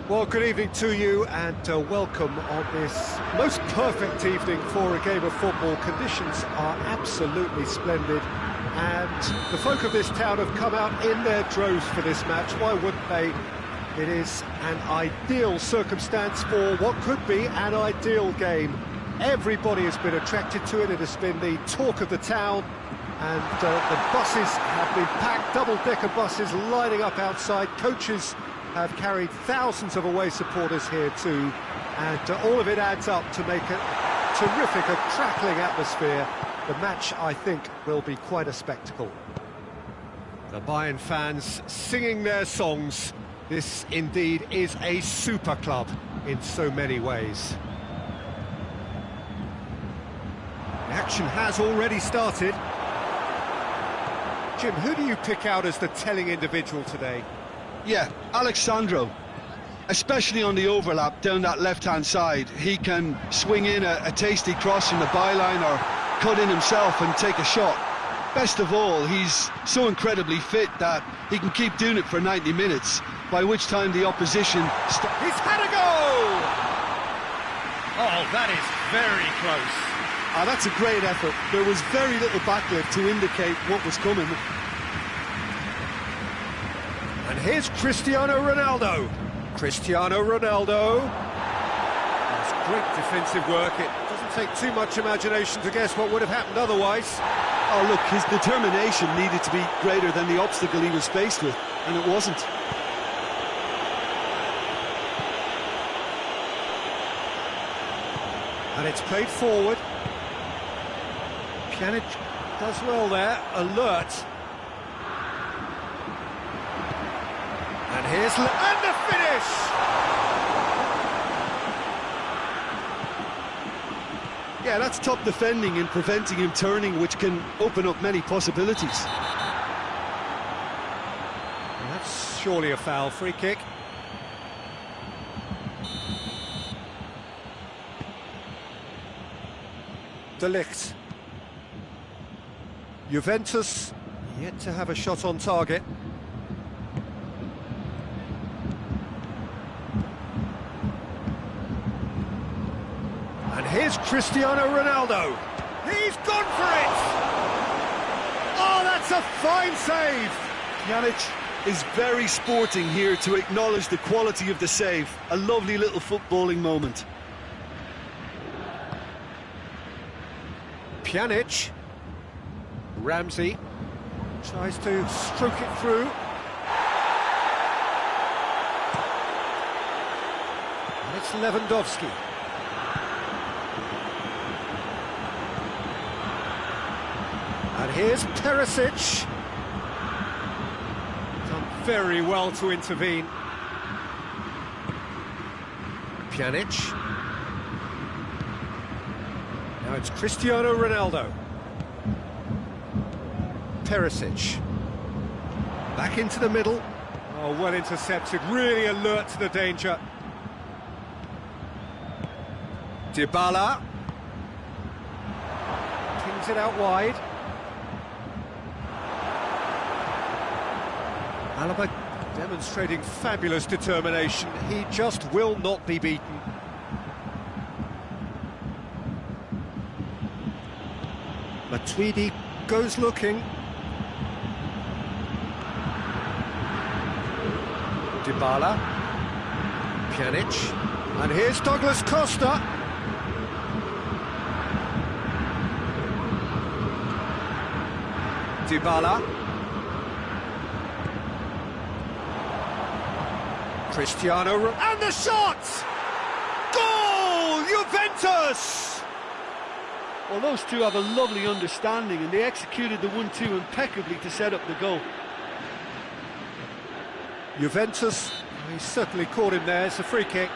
Well, good evening to you and welcome on this most perfect evening for a game of football. Conditions are absolutely splendid and the folk of this town have come out in their droves for this match. Why wouldn't they? It is an ideal circumstance for what could be an ideal game. Everybody has been attracted to it. It has been the talk of the town and the buses have been packed, double-decker buses lining up outside. Coaches have carried thousands of away supporters here too, and all of it adds up to make a terrific, a crackling atmosphere. The match, I think, will be quite a spectacle. The Bayern fans singing their songs. This indeed is a super club in so many ways. The action has already started. Jim, who do you pick out as the telling individual today? Yeah, Alexandro, especially on the overlap down that left-hand side. He can swing in a tasty cross from the byline or cut in himself and take a shot. Best of all, he's so incredibly fit that he can keep doing it for 90 minutes, by which time the opposition... He's had a goal! Oh, that is very close. Ah, that's a great effort. There was very little backlift to indicate what was coming. And here's Cristiano Ronaldo. Cristiano Ronaldo. That's great defensive work. It doesn't take too much imagination to guess what would have happened otherwise. Oh, look, his determination needed to be greater than the obstacle he was faced with, and it wasn't. And it's played forward. Pjanic does well there, alert. And here's... and the finish! Yeah, that's top defending and preventing him turning, which can open up many possibilities. Well, that's surely a foul. Free kick. De Ligt. Juventus yet to have a shot on target. And here's Cristiano Ronaldo. He's gone for it! Oh, that's a fine save! Pjanic is very sporting here to acknowledge the quality of the save. A lovely little footballing moment. Pjanic. Ramsey tries to stroke it through. And it's Lewandowski. And here's Perisic. Done very well to intervene. Pjanic. Now it's Cristiano Ronaldo. Perisic. Back into the middle. Oh, well intercepted, really alert to the danger. Dybala. Kings it out wide. Alaba demonstrating fabulous determination. He just will not be beaten. Matuidi goes looking. Dybala. Pjanic. And here's Douglas Costa. Dybala. Cristiano, and the shot! Goal! Juventus! Well, those two have a lovely understanding and they executed the 1-2 impeccably to set up the goal. Juventus, he certainly caught him there. It's a free kick.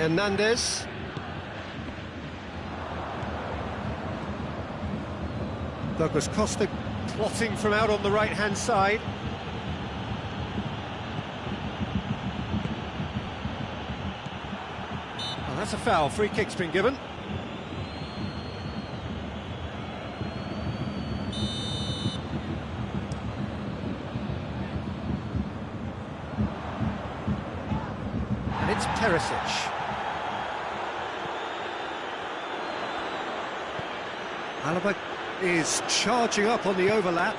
Hernandez. Douglas Costa plotting from out on the right-hand side. Oh, that's a foul. Free kick's been given. And it's Perisic. Alaba is charging up on the overlap.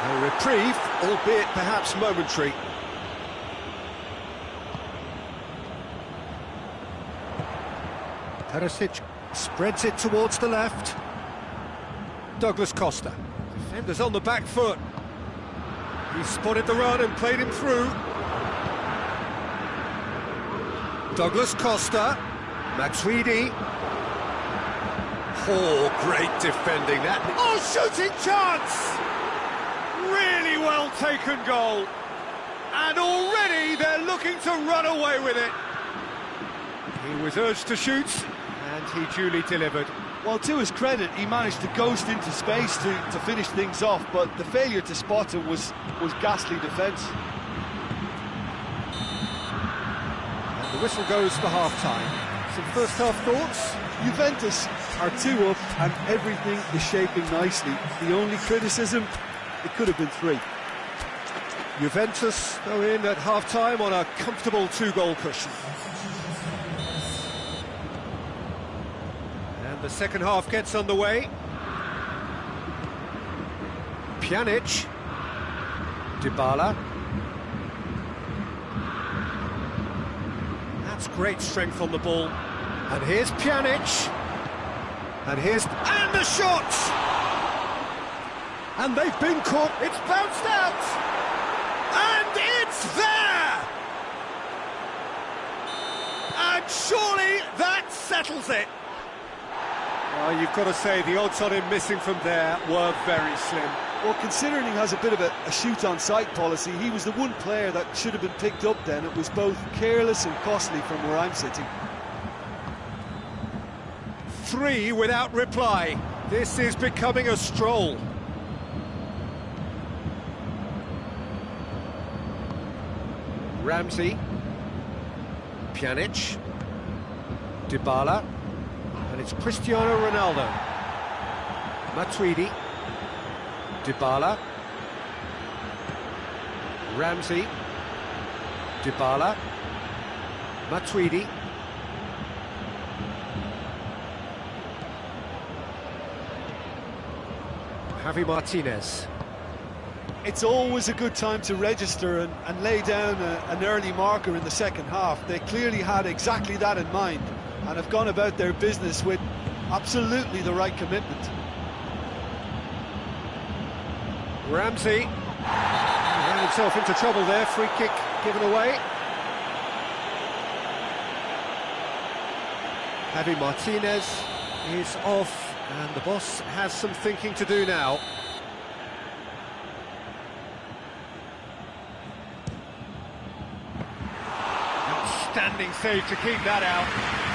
A reprieve, albeit perhaps momentary. Perisic spreads it towards the left. Douglas Costa. Defenders on the back foot. He spotted the run and played him through. Douglas Costa. Matuidi. Oh, great defending that. Oh, shooting chance! Really well taken goal. And already they're looking to run away with it. He was urged to shoot, and he duly delivered. Well, to his credit, he managed to ghost into space to finish things off, but the failure to spot it was ghastly defence. And the whistle goes for half-time. Some first-half thoughts? Juventus are 2 up and everything is shaping nicely. The only criticism, it could have been 3. Juventus go in at half-time on a comfortable 2-goal cushion. And the second half gets underway. Pjanic. Dybala. That's great strength on the ball. And here's Pjanic. And the shot! And they've been caught. It's bounced out. And it's there! And surely that settles it. Well, you've got to say the odds on him missing from there were very slim. Well, considering he has a bit of a shoot-on-sight policy, he was the one player that should have been picked up then. It was both careless and costly from where I'm sitting. 3 without reply. This is becoming a stroll. Ramsey. Pjanic. Dybala. And it's Cristiano Ronaldo. Matuidi. Dybala. Ramsey. Dybala. Matuidi. Javi Martinez. It's always a good time to register and lay down an early marker in the second half. They clearly had exactly that in mind and have gone about their business with absolutely the right commitment. Ramsey ran himself into trouble there. Free kick given away. Javi Martinez is off. And the boss has some thinking to do now. Outstanding save to keep that out.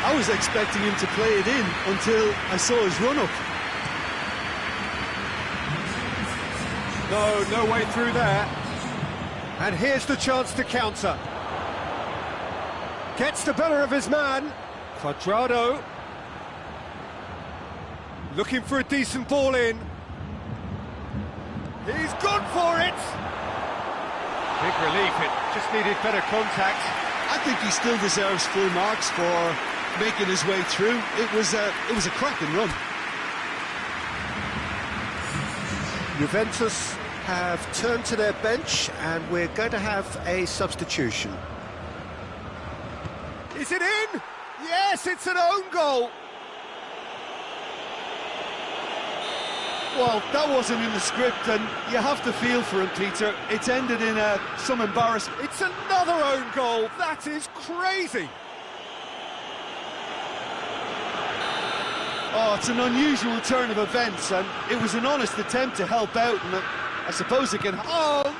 I was expecting him to play it in until I saw his run-up. No way through there. And here's the chance to counter. Gets the better of his man. Cuadrado. Looking for a decent ball in. He's gone for it! Big relief, it just needed better contact. I think he still deserves full marks for making his way through. It was a cracking run. Juventus have turned to their bench and we're going to have a substitution. Is it in? Yes, it's an own goal! Well, that wasn't in the script, and you have to feel for him, Peter. It's ended in some embarrassment. It's another own goal. That is crazy. Oh, it's an unusual turn of events, and it was an honest attempt to help out, and I suppose it can... Oh,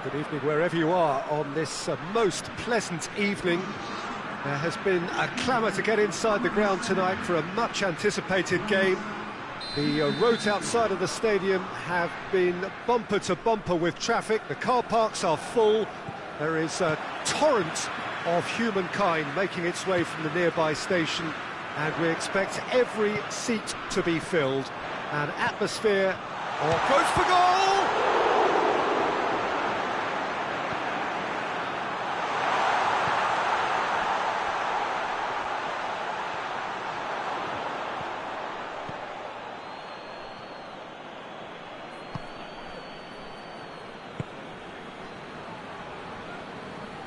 Good evening wherever you are on this most pleasant evening. There has been a clamour to get inside the ground tonight for a much anticipated game. The roads outside of the stadium have been bumper to bumper with traffic. The car parks are full. There is a torrent of humankind making its way from the nearby station, and we expect every seat to be filled. An atmosphere goes for goal!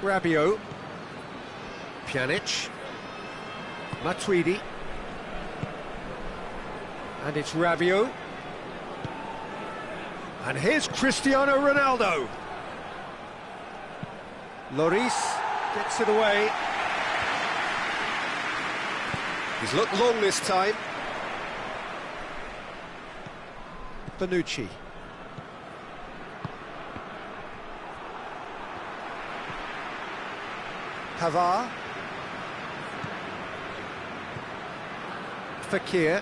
Rabiot, Pjanic, Matuidi, and it's Rabiot, and here's Cristiano Ronaldo. Lloris gets it away. He's looked long this time. Bonucci. Pavard, Fekir.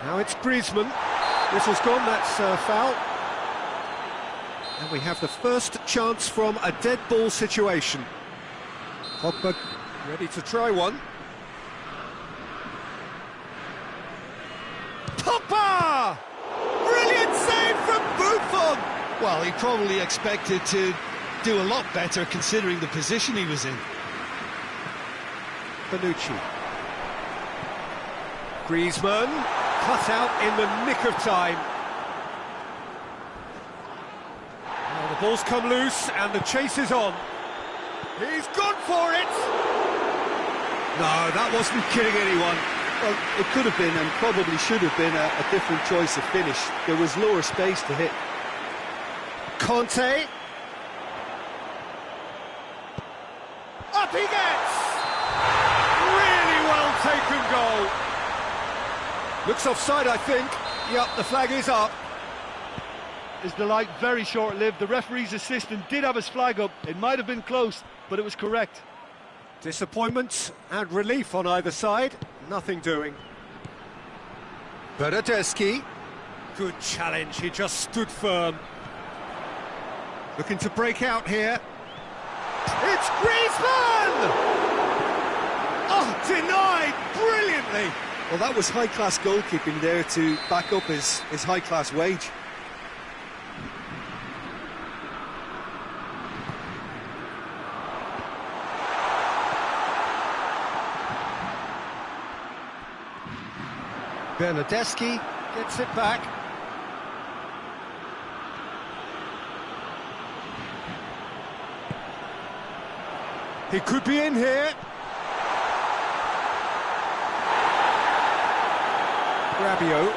Now it's Griezmann. Whistle's gone, that's foul. And we have the first chance from a dead ball situation. Pogba ready to try one. Pogba! Brilliant save from Buffon! Well, he probably expected to do a lot better considering the position he was in. Bonucci. Griezmann, cut out in the nick of time. Well, the ball's come loose and the chase is on. He's gone for it! No, that wasn't kidding anyone. Well, it could have been and probably should have been a different choice of finish. There was lower space to hit. Conte. Up he gets! Really well taken goal. Looks offside, I think. Yep, the flag is up. His delight very short-lived. The referee's assistant did have his flag up. It might have been close, but it was correct. Disappointment and relief on either side. Nothing doing. Bernardeschi. Good challenge, he just stood firm. Looking to break out here. It's Griezmann! Oh, denied brilliantly! Well, that was high-class goalkeeping there to back up his high-class wage. Bernardeschi gets it back. He could be in here. Rabiot.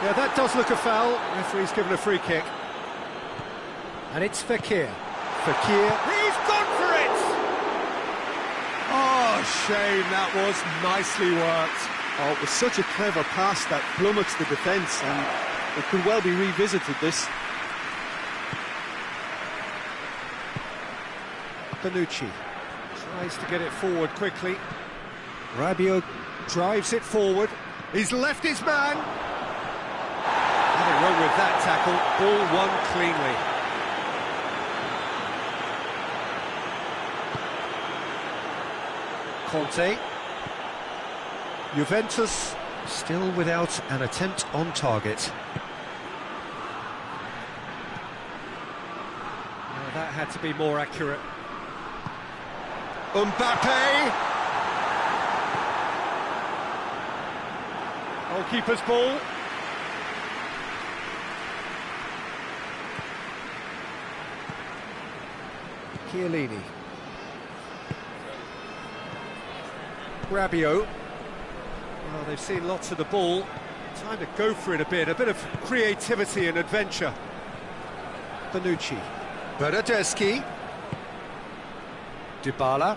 Yeah, that does look a foul. Referee's given a free kick. And it's Fekir. Fekir. He's gone for it! Oh, shame, that was nicely worked. Oh, it was such a clever pass that flummoxed the defence, and it could well be revisited, this. Bonucci tries to get it forward quickly. Rabiot drives it forward. He's left his man. Nothing wrong with that tackle. Ball won cleanly. Conte. Juventus still without an attempt on target. Now that had to be more accurate. Mbappe! Goalkeeper's ball. Chiellini. Rabiot. Well, they've seen lots of the ball. Time to go for it a bit of creativity and adventure. Bonucci. Bernardeschi. Dybala.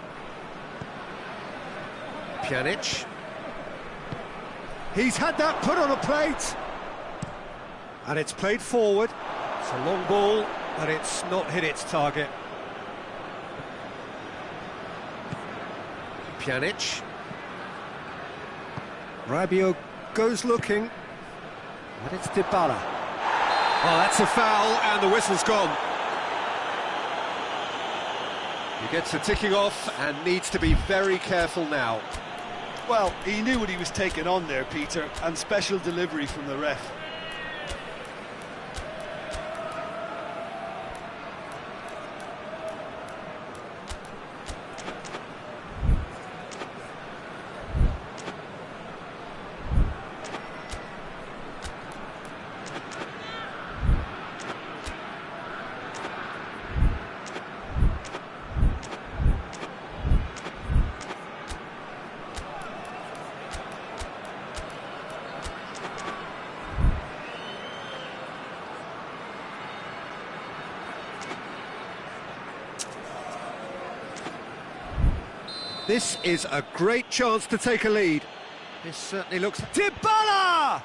Pjanic. He's had that put on a plate. And it's played forward. It's a long ball, but it's not hit its target. Pjanic. Rabiot goes looking. And it's Dybala. Oh, that's a foul, and the whistle's gone. He gets a ticking off and needs to be very careful now. Well, he knew what he was taking on there, Peter, and special delivery from the ref. This is a great chance to take a lead. This certainly looks... Dybala!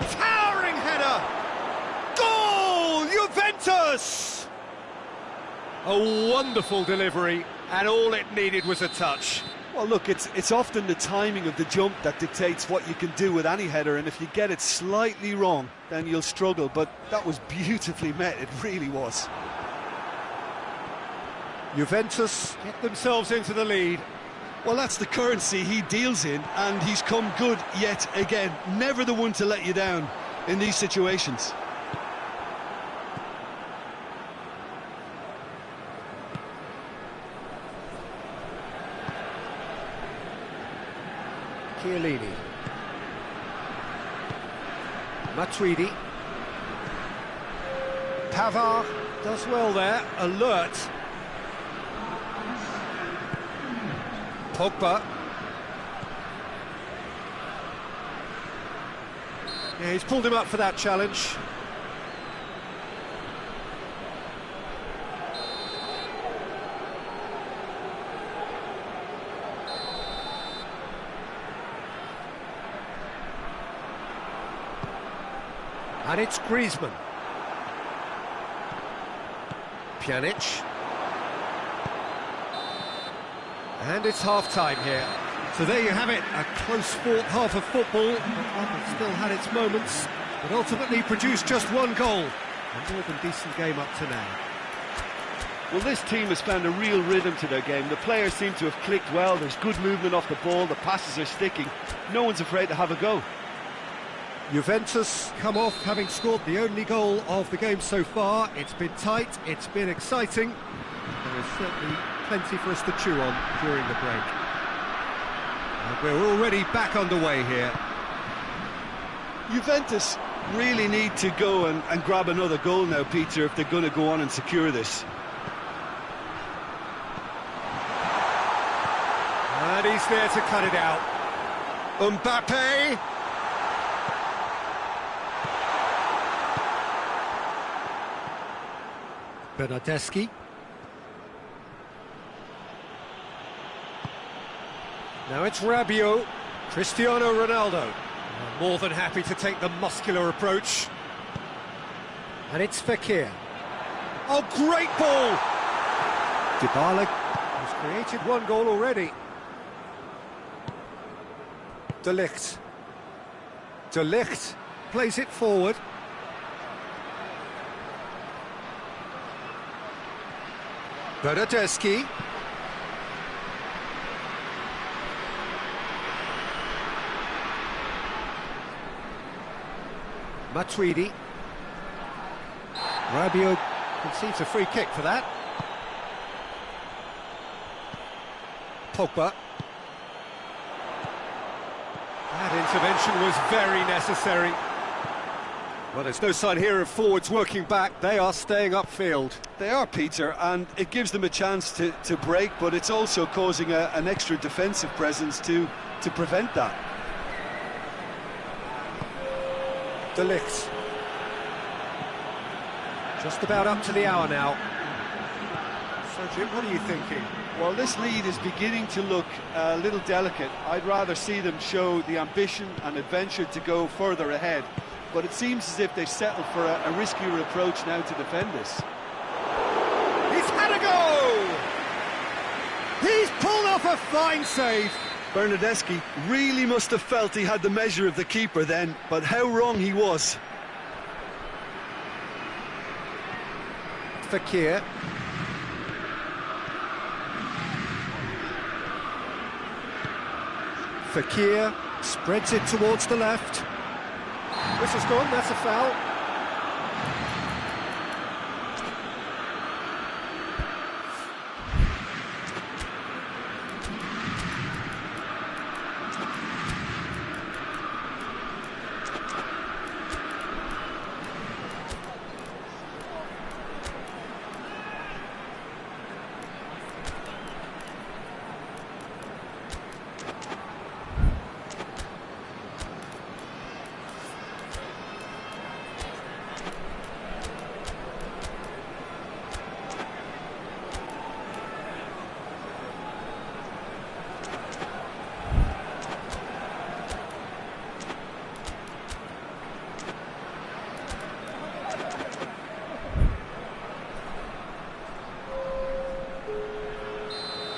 Towering header! Goal! Juventus! A wonderful delivery, and all it needed was a touch. Well, look, it's often the timing of the jump that dictates what you can do with any header, and if you get it slightly wrong, then you'll struggle, but that was beautifully met, it really was. Juventus get themselves into the lead. Well, that's the currency he deals in, and he's come good yet again. Never the one to let you down in these situations. Chiellini. Matuidi. Pavard does well there, alert. Pogba. Yeah, he's pulled him up for that challenge. And it's Griezmann. Pjanic. And it's half-time here. So there you have it, a close-fought half of football, but one that still had its moments, but ultimately produced just one goal. A more than decent game up to now. Well, this team has found a real rhythm to their game. The players seem to have clicked well, there's good movement off the ball, the passes are sticking. No one's afraid to have a go. Juventus come off having scored the only goal of the game so far. It's been tight, it's been exciting. There is certainly plenty for us to chew on during the break. And we're already back underway here. Juventus really need to go and grab another goal now, Peter, if they're going to go on and secure this. And he's there to cut it out. Mbappe. Bernardeschi. Now it's Rabiot, Cristiano Ronaldo. More than happy to take the muscular approach. And it's Fekir. Oh, great ball! Dybala has created one goal already. De Ligt. De Ligt plays it forward. Bernardeschi. Matuidi. Rabiot conceives a free kick for that. Pogba. That intervention was very necessary. Well, there's no sign here of forwards working back. They are staying upfield. They are, Peter, and it gives them a chance to break, but it's also causing an extra defensive presence to prevent that. De Ligt. Just about up to the hour now. So, Jim, what are you thinking? Well, this lead is beginning to look a little delicate. I'd rather see them show the ambition and adventure to go further ahead. But it seems as if they've settled for a riskier approach now to defend this. He's had a go! He's pulled off a fine save. Bernardeschi really must have felt he had the measure of the keeper then, but how wrong he was. Fekir. Fekir spreads it towards the left. This is gone, that's a foul.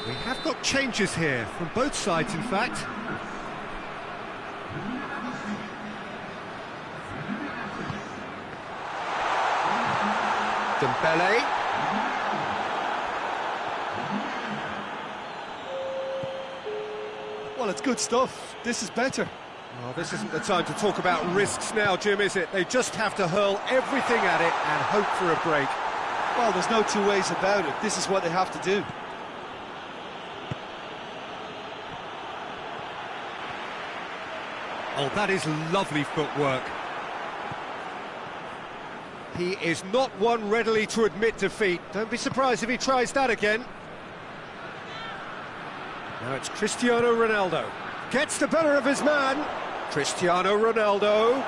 We have got changes here, from both sides in fact. Dembele. Well, it's good stuff. This is better. Well, this isn't the time to talk about risks now, Jim, is it? They just have to hurl everything at it and hope for a break. Well, there's no two ways about it. This is what they have to do. Oh, that is lovely footwork. He is not one readily to admit defeat. Don't be surprised if he tries that again. Now it's Cristiano Ronaldo. Gets the better of his man. Cristiano Ronaldo.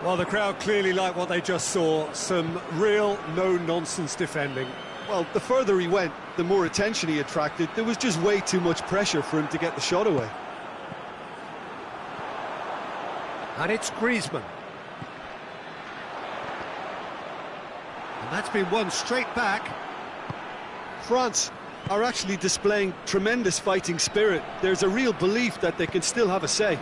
Well, the crowd clearly like what they just saw. Some real no-nonsense defending. Well, the further he went, the more attention he attracted. There was just way too much pressure for him to get the shot away. And it's Griezmann. And that's been won straight back. France are actually displaying tremendous fighting spirit. There's a real belief that they can still have a say.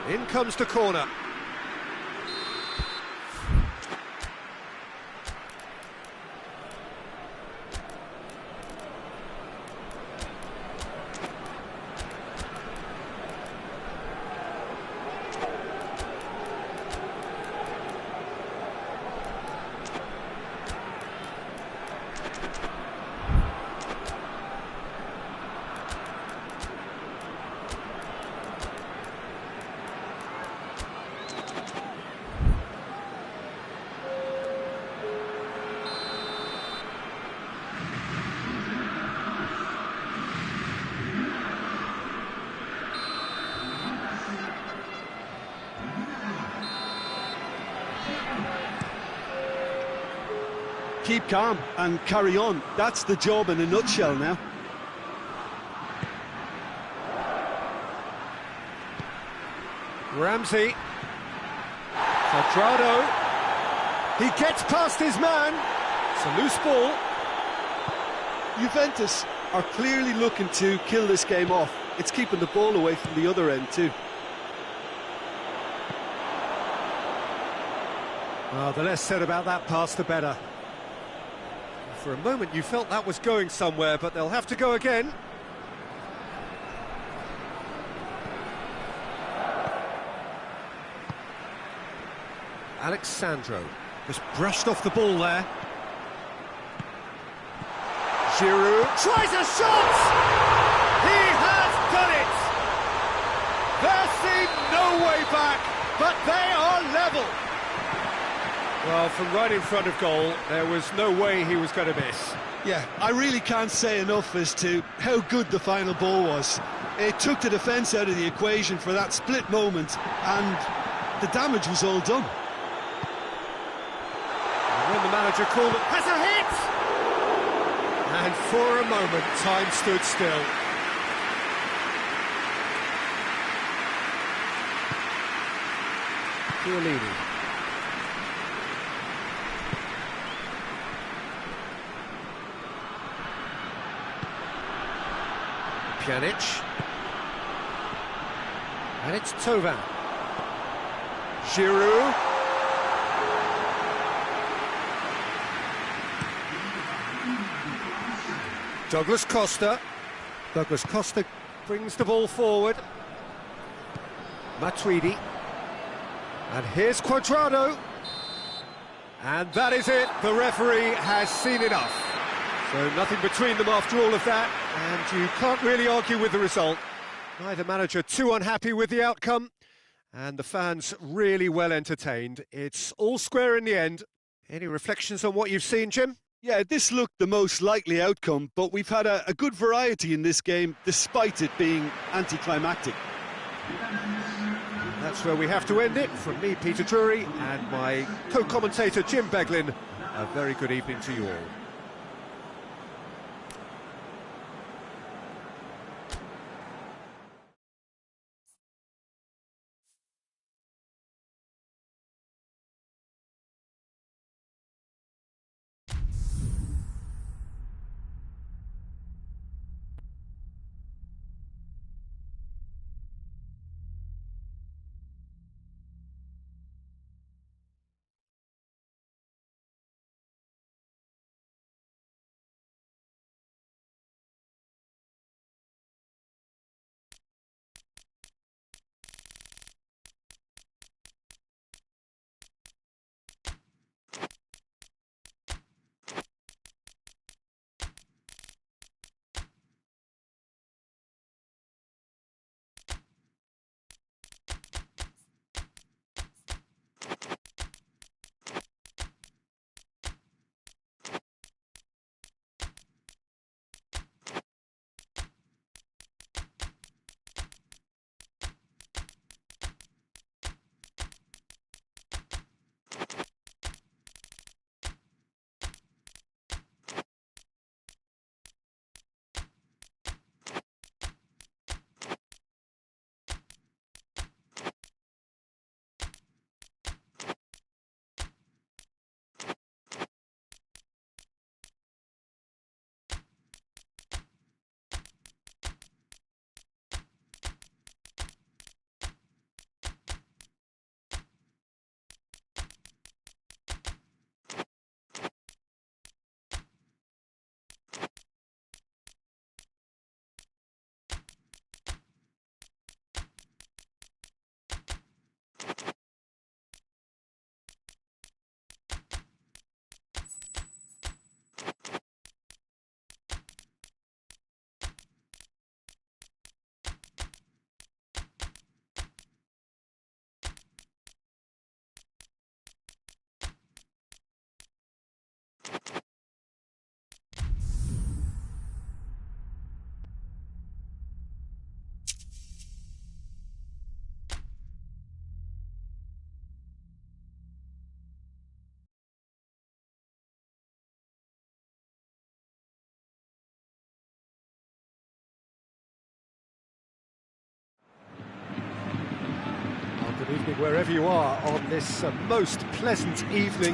In comes the corner. Keep calm and carry on. That's the job in a nutshell now. Ramsey. Cuadrado. He gets past his man. It's a loose ball. Juventus are clearly looking to kill this game off. It's keeping the ball away from the other end too. Oh, the less said about that pass, the better. For a moment you felt that was going somewhere, but they'll have to go again. Alexandro just brushed off the ball there. Giroud tries a shot! He has done it! There seemed no way back, but they are level. Well, from right in front of goal, there was no way he was going to miss. Yeah, I really can't say enough as to how good the final ball was. It took the defence out of the equation for that split moment, and the damage was all done. And when the manager called it, has a hit! And for a moment, time stood still. Chiellini. Pjanic. And it's Tovan. Giroud. Douglas Costa. Douglas Costa brings the ball forward. Matuidi. And here's Cuadrado. And that is it. The referee has seen enough. So nothing between them after all of that. And you can't really argue with the result. Neither manager too unhappy with the outcome. And the fans really well entertained. It's all square in the end. Any reflections on what you've seen, Jim? Yeah, this looked the most likely outcome, but we've had a good variety in this game, despite it being anticlimactic. That's where we have to end it. From me, Peter Drury, and my co-commentator, Jim Beglin, a very good evening to you all. Good evening wherever you are on this most pleasant evening.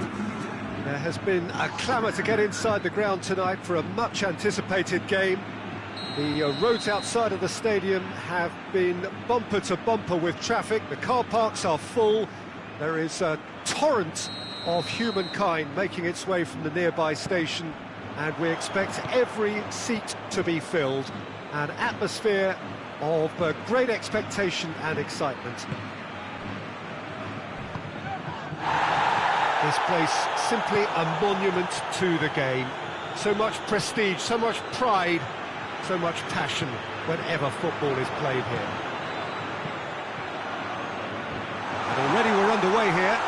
There has been a clamour to get inside the ground tonight for a much anticipated game. The roads outside of the stadium have been bumper to bumper with traffic. The car parks are full. There is a torrent of humankind making its way from the nearby station, and we expect every seat to be filled. An atmosphere of great expectation and excitement. This place simply a monument to the game. So much prestige, so much pride, so much passion whenever football is played here. And already we're underway here.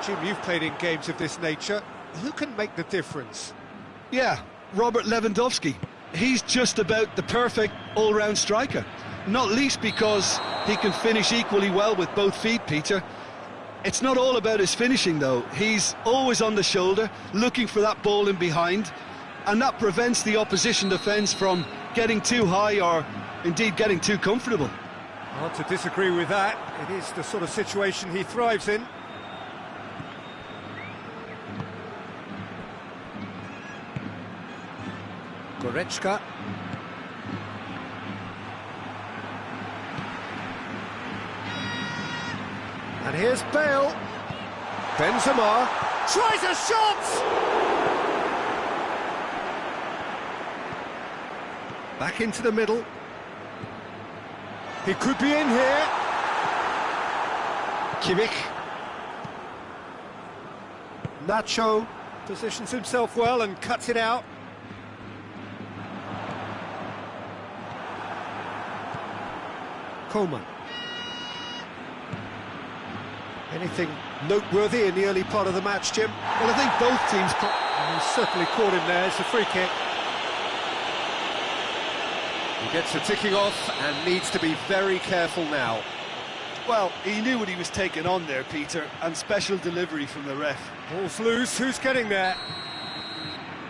Jim, you've played in games of this nature. Who can make the difference? Yeah, Robert Lewandowski. He's just about the perfect all-round striker. Not least because he can finish equally well with both feet, Peter. It's not all about his finishing, though. He's always on the shoulder, looking for that ball in behind, and that prevents the opposition defence from getting too high or, indeed, getting too comfortable. Hard to disagree with that. It is the sort of situation he thrives in. Goretzka. And here's Bale. Benzema tries a shot! Back into the middle. He could be in here. Kimmich. Nacho positions himself well and cuts it out. Coleman. Anything noteworthy in the early part of the match, Jim? Well, I think both teams... He's certainly caught him there. It's a free kick. He gets the ticking off and needs to be very careful now. Well, he knew what he was taking on there, Peter, and special delivery from the ref. Ball's loose. Who's getting there?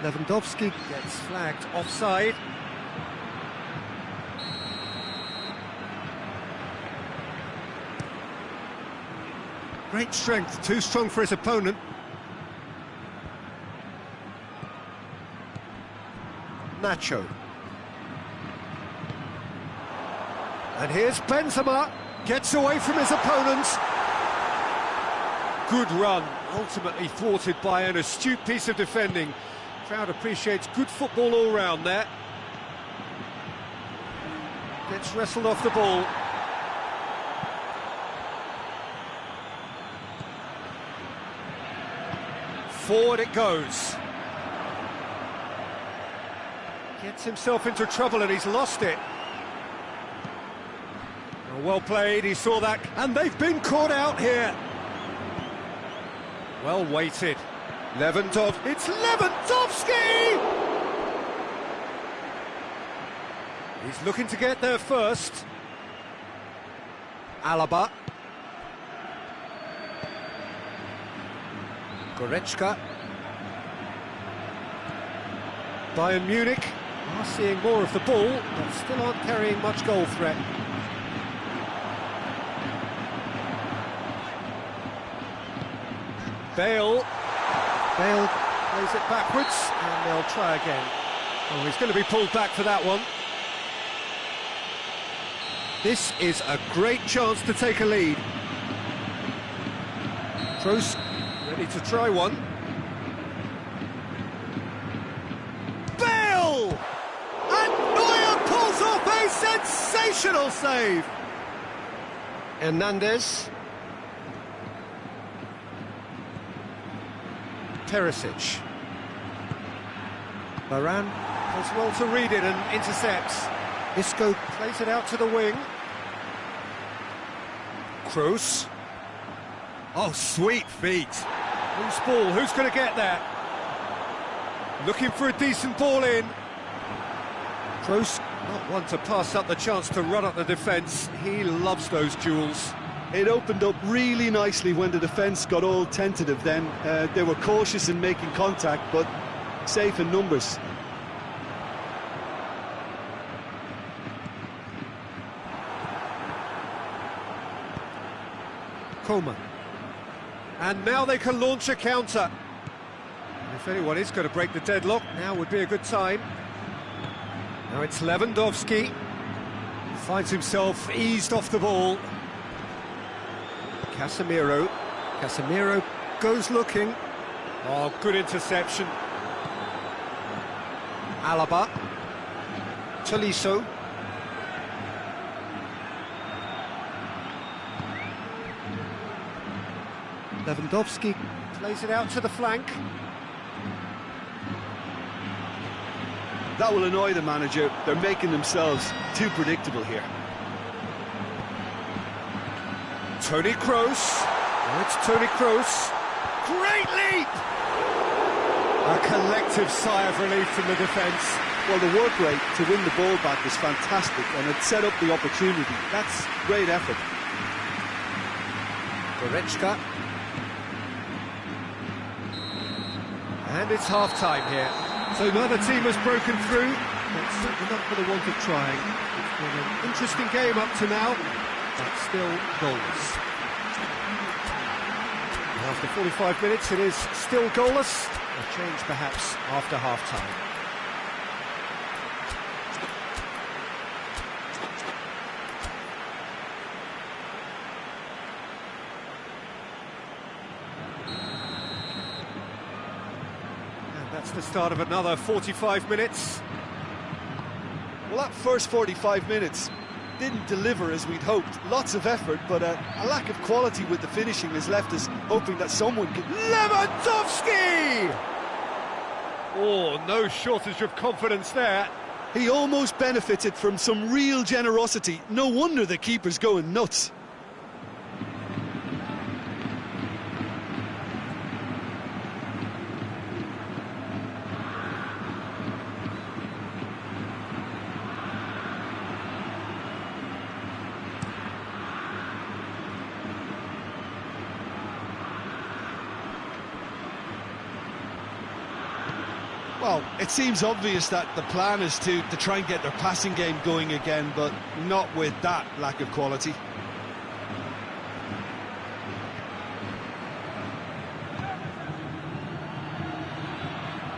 Lewandowski gets flagged offside. Great strength, too strong for his opponent. Nacho. And here's Benzema, gets away from his opponents. Good run, ultimately thwarted by an astute piece of defending. Crowd appreciates good football all round there. Gets wrestled off the ball. Forward it goes. Gets himself into trouble and he's lost it. Oh, well played, he saw that, and they've been caught out here. Well weighted. It's Lewandowski! He's looking to get there first. Alaba. Goretzka. Bayern Munich are seeing more of the ball, but still aren't carrying much goal threat. Bale plays it backwards, and they'll try again. Oh, he's going to be pulled back for that one. This is a great chance to take a lead. Kroos ready to try one. Bale! And Neuer pulls off a sensational save! Hernandez. Perisic. Varane does well to read it and intercepts. Isco plays it out to the wing. Kroos. Oh, sweet feet. Loose ball, who's going to get that? Looking for a decent ball in. Kroos, not one to pass up the chance to run up the defence. He loves those duels. It opened up really nicely when the defence got all tentative then. They were cautious in making contact, but safe in numbers. Coleman. And now they can launch a counter. If anyone is going to break the deadlock, now would be a good time. Now it's Lewandowski. Finds himself eased off the ball. Casemiro goes looking. Oh, good interception. Alaba. Tolisso. Lewandowski plays it out to the flank. That will annoy the manager. They're making themselves too predictable here. Toni Kroos. Oh, it's Toni Kroos. Great leap! A collective sigh of relief from the defence. Well, the work rate to win the ball back was fantastic, and it set up the opportunity. That's great effort. Goretzka. And it's half-time here. So neither team has broken through, but certainly not for the want of trying. It's been an interesting game up to now, but still goalless. And after 45 minutes, it is still goalless. A change perhaps after half-time. That's the start of another 45 minutes. Well, that first 45 minutes didn't deliver as we'd hoped. Lots of effort, but a lack of quality with the finishing has left us hoping that someone could... Lewandowski! Oh, no shortage of confidence there. He almost benefited from some real generosity. No wonder the keeper's going nuts. Well, it seems obvious that the plan is to try and get their passing game going again, but not with that lack of quality.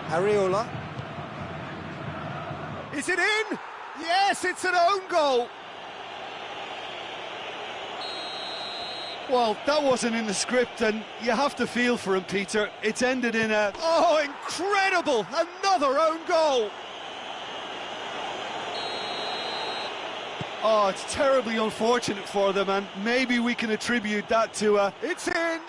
Areola. Is it in? Yes, it's an own goal. Well, that wasn't in the script, and you have to feel for him, Peter. It's ended in a... Oh, incredible! Another own goal! Oh, it's terribly unfortunate for them, and maybe we can attribute that to a... It's in, and...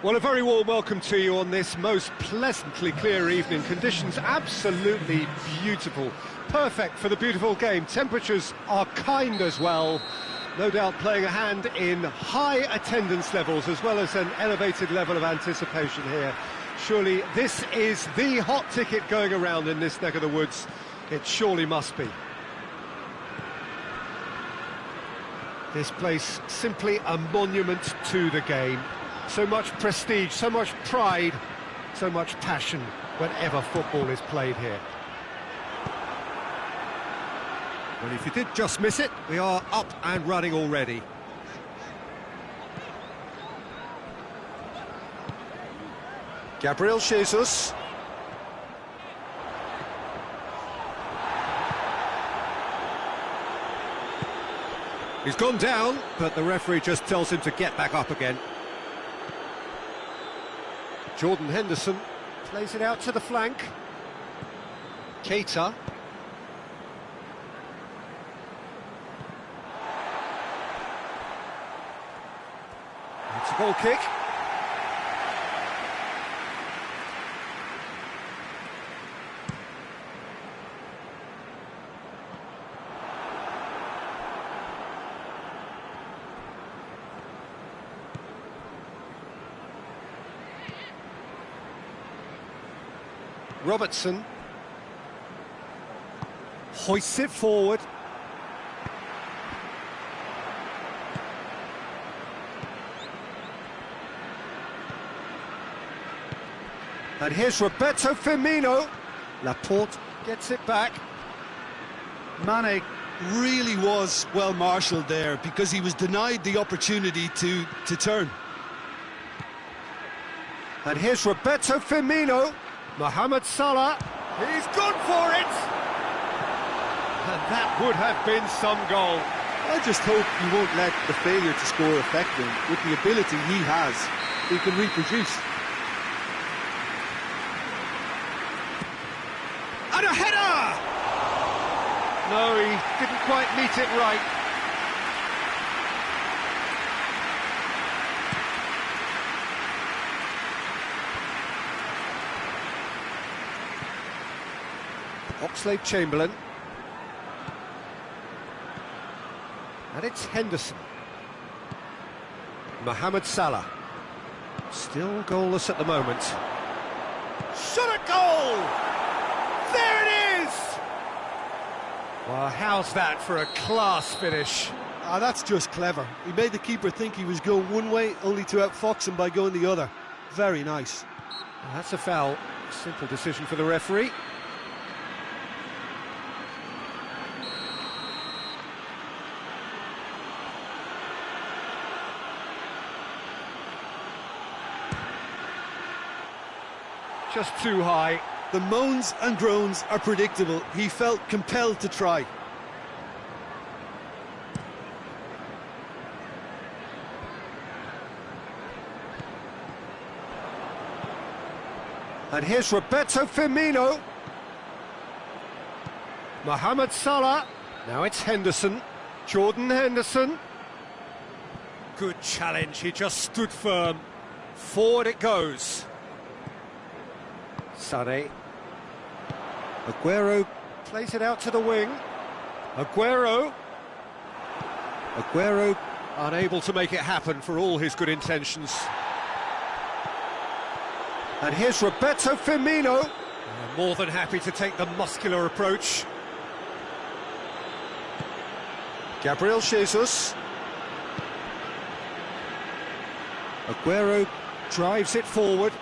Well, a very warm welcome to you on this most pleasantly clear evening. Conditions absolutely beautiful. Perfect for the beautiful game. Temperatures are kind as well. No doubt playing a hand in high attendance levels as well as an elevated level of anticipation here. Surely this is the hot ticket going around in this neck of the woods. It surely must be. This place simply a monument to the game. So much prestige, so much pride, so much passion whenever football is played here. Well, if you did just miss it, we are up and running already. Gabriel Jesus. He's gone down, but the referee just tells him to get back up again. Jordan Henderson plays it out to the flank. Keita. It's a goal kick. Robertson hoists it forward. And here's Roberto Firmino. Laporte gets it back. Mane really was well marshalled there because he was denied the opportunity to turn. And here's Roberto Firmino. Mohamed Salah, he's gone for it! And that would have been some goal. I just hope he won't let the failure to score affect him. With the ability he has, he can reproduce. And a header! No, he didn't quite meet it right. Oxlade-Chamberlain. And it's Henderson. Mohamed Salah. Still goalless at the moment. Shot at goal! There it is! Well, how's that for a class finish? Ah, that's just clever. He made the keeper think he was going one way, only to outfox him by going the other. Very nice. Well, that's a foul. Simple decision for the referee. Just too high. The moans and groans are predictable. He felt compelled to try. And here's Roberto Firmino. Mohamed Salah. Now it's Henderson. Jordan Henderson. Good challenge. He just stood firm. Forward it goes. Sané. Aguero plays it out to the wing. Aguero unable to make it happen for all his good intentions. And here's Roberto Firmino. More than happy to take the muscular approach. Gabriel Jesus. Aguero drives it forward.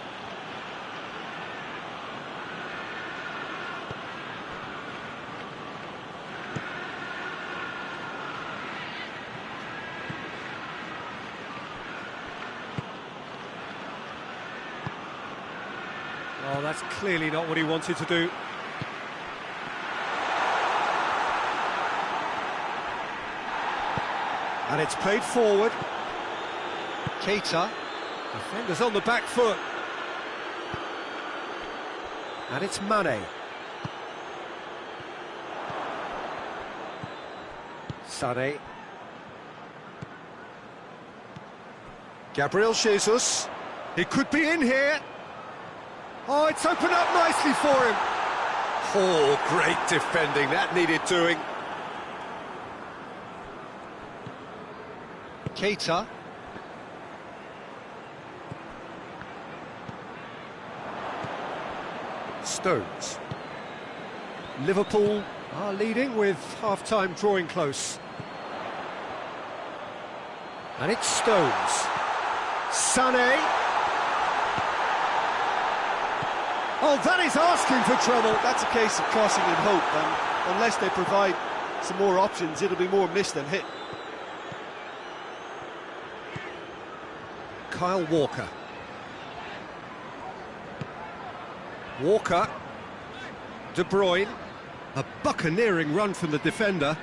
Oh, that's clearly not what he wanted to do. And it's played forward. Keita. Defenders on the back foot. And it's Mane. Sané. Gabriel Jesus. He could be in here. Oh, it's opened up nicely for him. Oh, great defending. That needed doing. Keita. Stones. Liverpool are leading with half-time drawing close. And it's Stones. Sané. Oh, that is asking for trouble. That's a case of crossing in hope, and unless they provide some more options, it'll be more miss than hit. Kyle Walker. Walker. De Bruyne. A buccaneering run from the defender.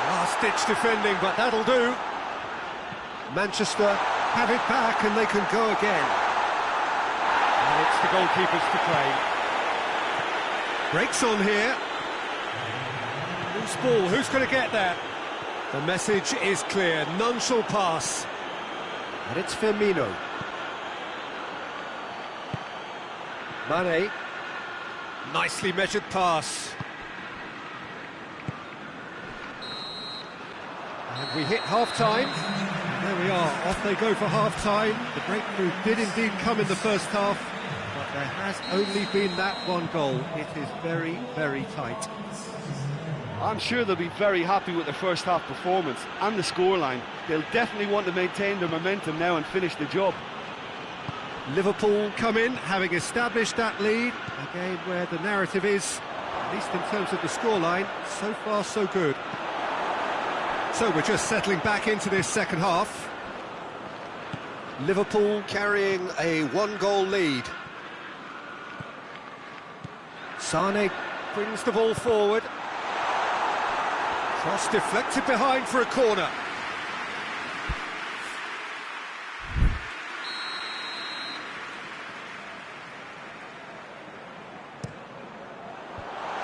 Last-ditch defending, but that'll do. Manchester have it back and they can go again. And it's the goalkeepers to claim. Breaks on here. Loose ball, who's going to get that? The message is clear, none shall pass. And it's Firmino. Mane. Nicely measured pass. And we hit half-time. There we are, off they go for half-time. The breakthrough did indeed come in the first half, but there has only been that one goal. It is very, very tight. I'm sure they'll be very happy with their first half performance and the scoreline. They'll definitely want to maintain their momentum now and finish the job. Liverpool come in, having established that lead. A game where the narrative is, at least in terms of the scoreline, so far so good. So we're just settling back into this second half. Liverpool carrying a one-goal lead. Sané brings the ball forward. Cross deflected behind for a corner.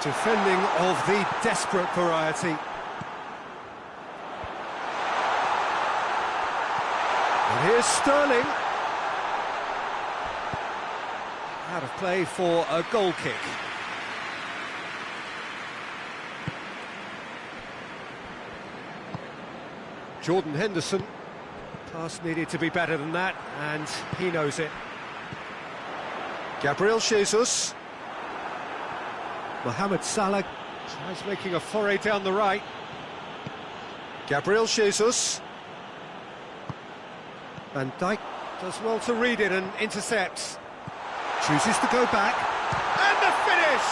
Defending of the desperate variety. And here's Sterling. Out of play for a goal kick. Jordan Henderson. Pass needed to be better than that, and he knows it. Gabriel Jesus. Mohamed Salah tries making a foray down the right. Gabriel Jesus. Van Dijk does well to read it and intercepts. Chooses to go back. And the finish!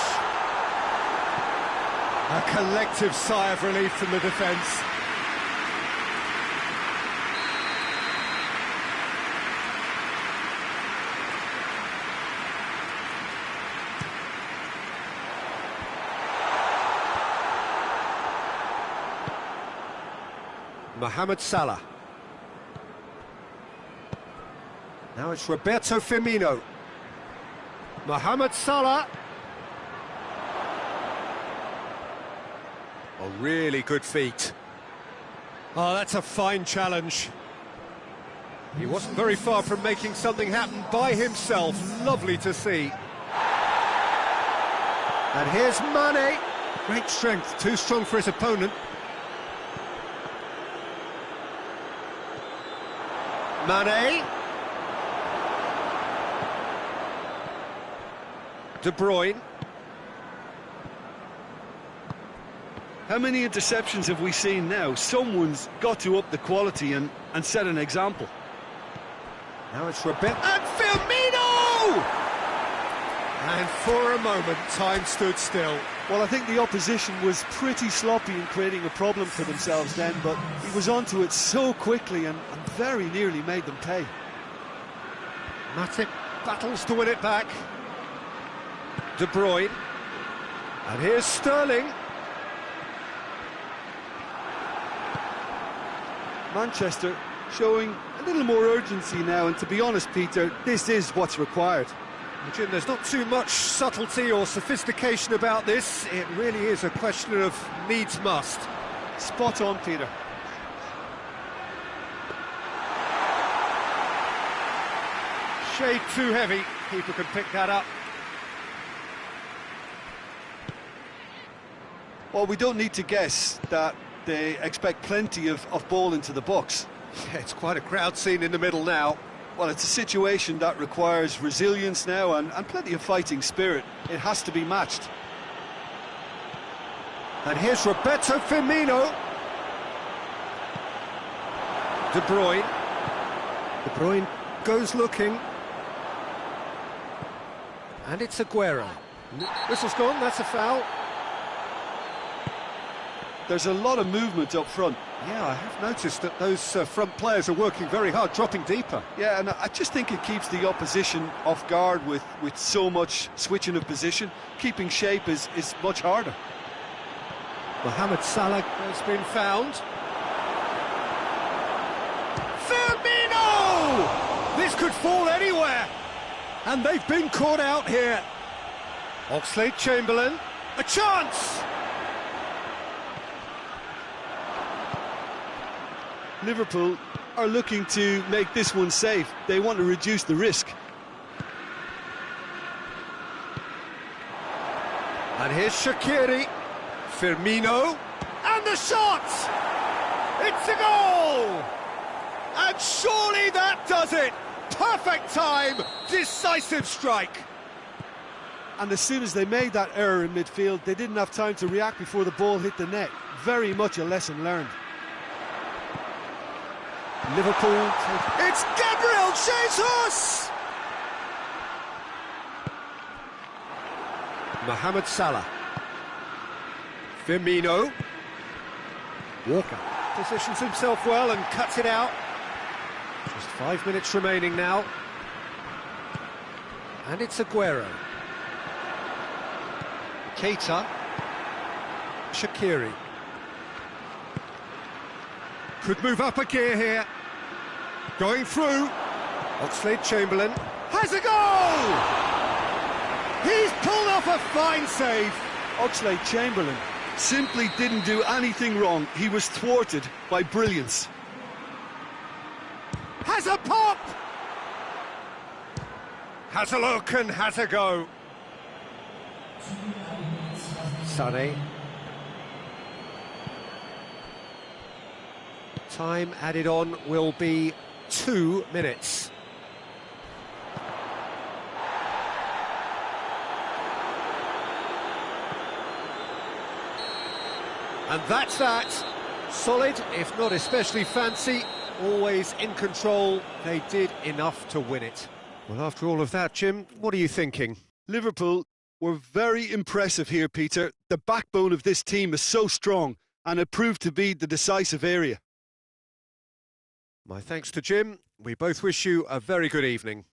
A collective sigh of relief from the defence. Mohamed Salah. Now it's Roberto Firmino. Mohamed Salah. Oh, really good feet. Oh, that's a fine challenge. He wasn't very far from making something happen by himself. Lovely to see. And here's Mane. Great strength, too strong for his opponent. Mane. De Bruyne. How many interceptions have we seen now? Someone's got to up the quality and set an example. Now it's Roberto. And Firmino! And for a moment, time stood still. Well, I think the opposition was pretty sloppy in creating a problem for themselves then, but he was onto it so quickly and very nearly made them pay. Matip battles to win it back. De Bruyne. And here's Sterling. Manchester showing a little more urgency now, and to be honest, Peter, this is what's required. Jim, there's not too much subtlety or sophistication about this. It really is a question of needs must. Spot on, Peter. shade too heavy. Keeper can pick that up. Well, we don't need to guess that they expect plenty of ball into the box. Yeah, it's quite a crowd scene in the middle now. Well, it's a situation that requires resilience now and plenty of fighting spirit. It has to be matched. And here's Roberto Firmino. De Bruyne. De Bruyne goes looking. And it's Aguero. Whistle's gone, that's a foul. There's a lot of movement up front. Yeah, I have noticed that those front players are working very hard, dropping deeper. Yeah, and I just think it keeps the opposition off guard with so much switching of position. Keeping shape is much harder. Mohamed Salah has been found. Firmino! This could fall anywhere. And they've been caught out here. Oxlade-Chamberlain, a chance! Liverpool are looking to make this one safe. They want to reduce the risk. And here's Shaqiri. Firmino. And the shot! It's a goal! And surely that does it! Perfect time! Decisive strike! And as soon as they made that error in midfield, they didn't have time to react before the ball hit the net. Very much a lesson learned. Liverpool. It's Gabriel Jesus! Mohamed Salah. Firmino. Walker positions himself well and cuts it out. Just 5 minutes remaining now. And it's Aguero. Keita. Shaqiri. Could move up a gear here. Going through. Oxlade-Chamberlain has a goal! He's pulled off a fine save. Oxlade-Chamberlain simply didn't do anything wrong. He was thwarted by brilliance. Has a pop! Has a look and has a go. Sané. Time added on will be 2 minutes. And that's that. Solid, if not especially fancy, always in control. They did enough to win it. Well, after all of that, Jim, what are you thinking? Liverpool were very impressive here, Peter. The backbone of this team is so strong, and it proved to be the decisive area. My thanks to Jim. We both wish you a very good evening.